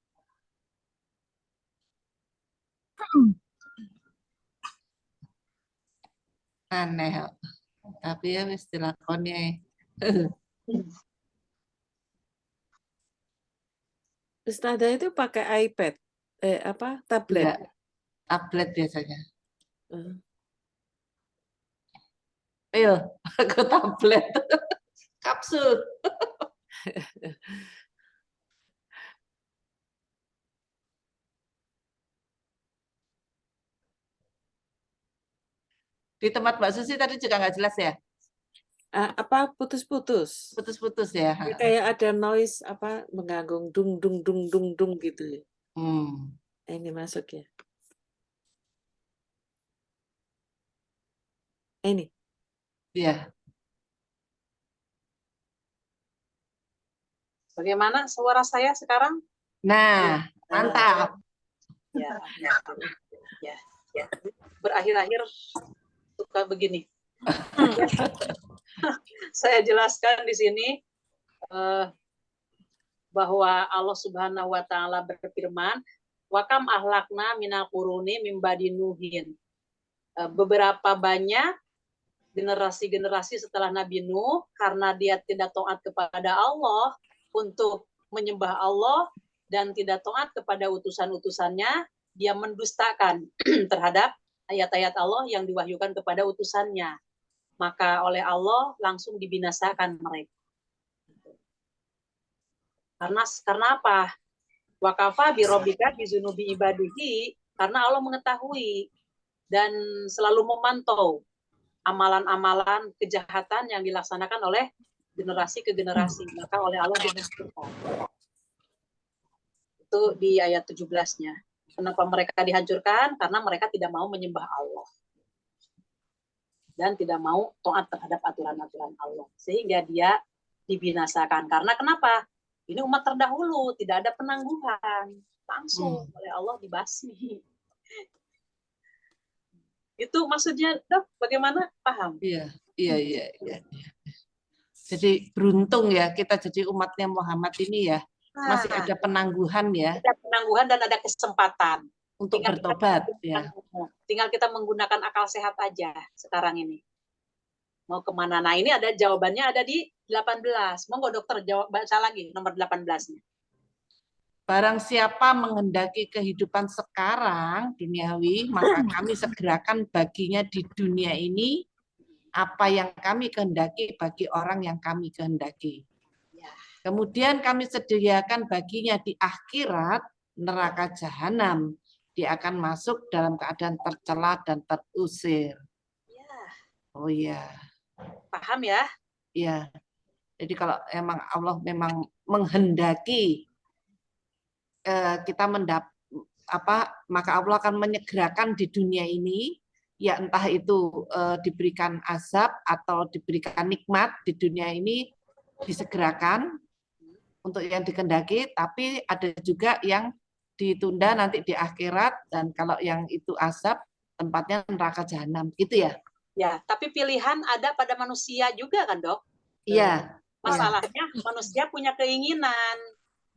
Aneh. Tapi ya wis dilakonnya. Ustazah itu pakai iPad, tablet. Enggak, tablet biasanya. Ayo, ke tablet. Kapsul. Di tempat Mbak Susi tadi juga nggak jelas ya? Putus-putus. Putus-putus ya. Kayak ada noise mengganggu dung dung dung dung dung gitu. Ini masuk ya. Ini. Iya. Bagaimana suara saya sekarang? Nah, mantap. Ya. Ya, berakhir-akhir suka begini. Saya jelaskan di sini bahwa Allah Subhanahu wa taala berfirman, "Wa kam ahlakna minal quruni mim ba'di Nuhin." Beberapa banyak generasi-generasi setelah Nabi Nuh karena dia tidak taat kepada Allah untuk menyembah Allah dan tidak taat kepada utusan-utusannya, dia mendustakan terhadap ayat-ayat Allah yang diwahyukan kepada utusannya. Maka oleh Allah langsung dibinasakan mereka. Karena apa? Wa kafa bi rabbika bi dzunubi ibadihi, karena Allah mengetahui dan selalu memantau amalan-amalan kejahatan yang dilaksanakan oleh generasi ke generasi, maka oleh Allah dihancurkan. Itu di ayat 17-nya. Kenapa mereka dihancurkan? Karena mereka tidak mau menyembah Allah dan tidak mau taat terhadap aturan-aturan Allah, sehingga dia dibinasakan. Karena kenapa? Ini umat terdahulu, tidak ada penangguhan, langsung oleh Allah dibasmi. Itu maksudnya, Dok, bagaimana? Paham? Iya. Jadi beruntung ya kita jadi umatnya Muhammad ini ya, masih ada penangguhan ya. Ada penangguhan dan ada kesempatan untuk bertobat ya. Tinggal kita menggunakan akal sehat aja sekarang ini. Mau kemana? Nah ini ada jawabannya ada di 18. Monggo dokter jawab, baca lagi nomor 18-nya. Barang siapa menghendaki kehidupan sekarang duniawi, maka kami segerakan baginya di dunia ini apa yang kami kehendaki bagi orang yang kami kehendaki. Kemudian kami sediakan baginya di akhirat neraka jahanam. Dia akan masuk dalam keadaan tercela dan terusir. Oh iya. Paham ya? Iya. Jadi kalau emang Allah memang menghendaki kita maka Allah akan menyegerakan di dunia ini, ya entah itu diberikan azab atau diberikan nikmat di dunia ini disegerakan untuk yang dikehendaki, tapi ada juga yang ditunda nanti di akhirat, dan kalau yang itu azab tempatnya neraka jahanam, gitu ya? Ya, tapi pilihan ada pada manusia juga kan, Dok? Iya. Masalahnya manusia punya keinginan,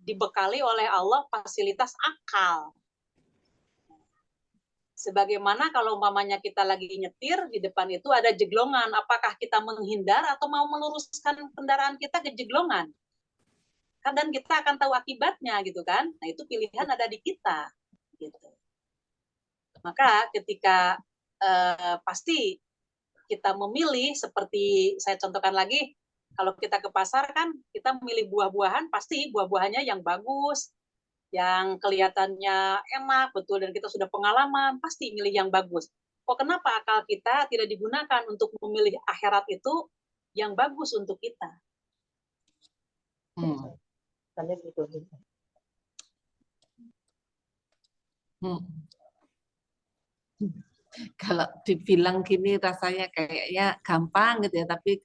dibekali oleh Allah fasilitas akal. Sebagaimana kalau umpamanya kita lagi nyetir, di depan itu ada jeglongan, apakah kita menghindar atau mau meluruskan kendaraan kita ke jeglongan? Dan kita akan tahu akibatnya gitu kan. Nah, itu pilihan ada di kita gitu. Maka ketika pasti kita memilih, seperti saya contohkan lagi, kalau kita ke pasar kan kita memilih buah-buahan, pasti buah-buahannya yang bagus, yang kelihatannya enak, betul, dan kita sudah pengalaman, pasti milih yang bagus. Kok kenapa akal kita tidak digunakan untuk memilih akhirat itu yang bagus untuk kita? Kalau dibilang gini rasanya kayaknya gampang gitu ya, tapi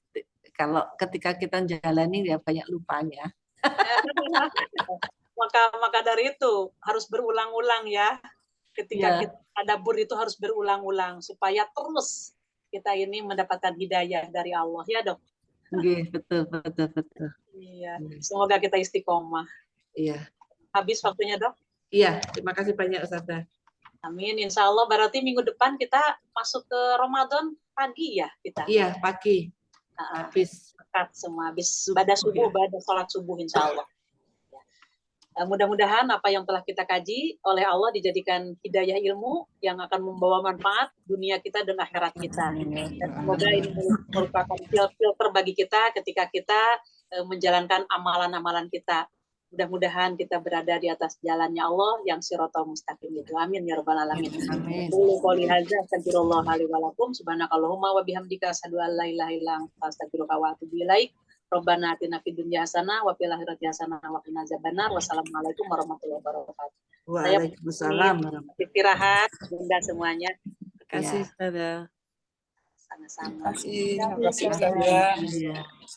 kalau ketika kita jalani ya banyak lupanya. Maka dari itu harus berulang-ulang ya. Ketika kita tadabbur itu harus berulang-ulang supaya terus kita ini mendapatkan hidayah dari Allah ya, Dok. Betul. Iya, semoga kita istiqomah. Iya. Habis waktunya, Dok? Iya, terima kasih banyak Ustazah. Amin, insya Allah berarti minggu depan kita masuk ke Ramadan pagi ya kita? Iya, pagi. Habis semua, habis pada subuh, pada sholat subuh insya Allah. Mudah-mudahan apa yang telah kita kaji oleh Allah dijadikan hidayah ilmu yang akan membawa manfaat dunia kita dan akhirat kita. Dan semoga ini merupakan filter bagi kita ketika kita menjalankan amalan-amalan kita. Mudah-mudahan kita berada di atas jalannya Allah yang sirotol mustaqim itu. Amin ya rabbal alamin. Amin. Qouli hadza astaghfirullah li wa lakum subhanakallahumma wa bihamdika asyhadu an la ilaha illa anta astaghfiruka wa atubu ilaik. Rabbana atina fid dunya hasanah wa fil akhirati hasanah wa qina adzabannar. Wassalamualaikum warahmatullahi wabarakatuh. Waalaikumsalam. Istirahat Bunda semuanya. Terima kasih, Ustazah. Sama-sama. Terima kasih Ustazah.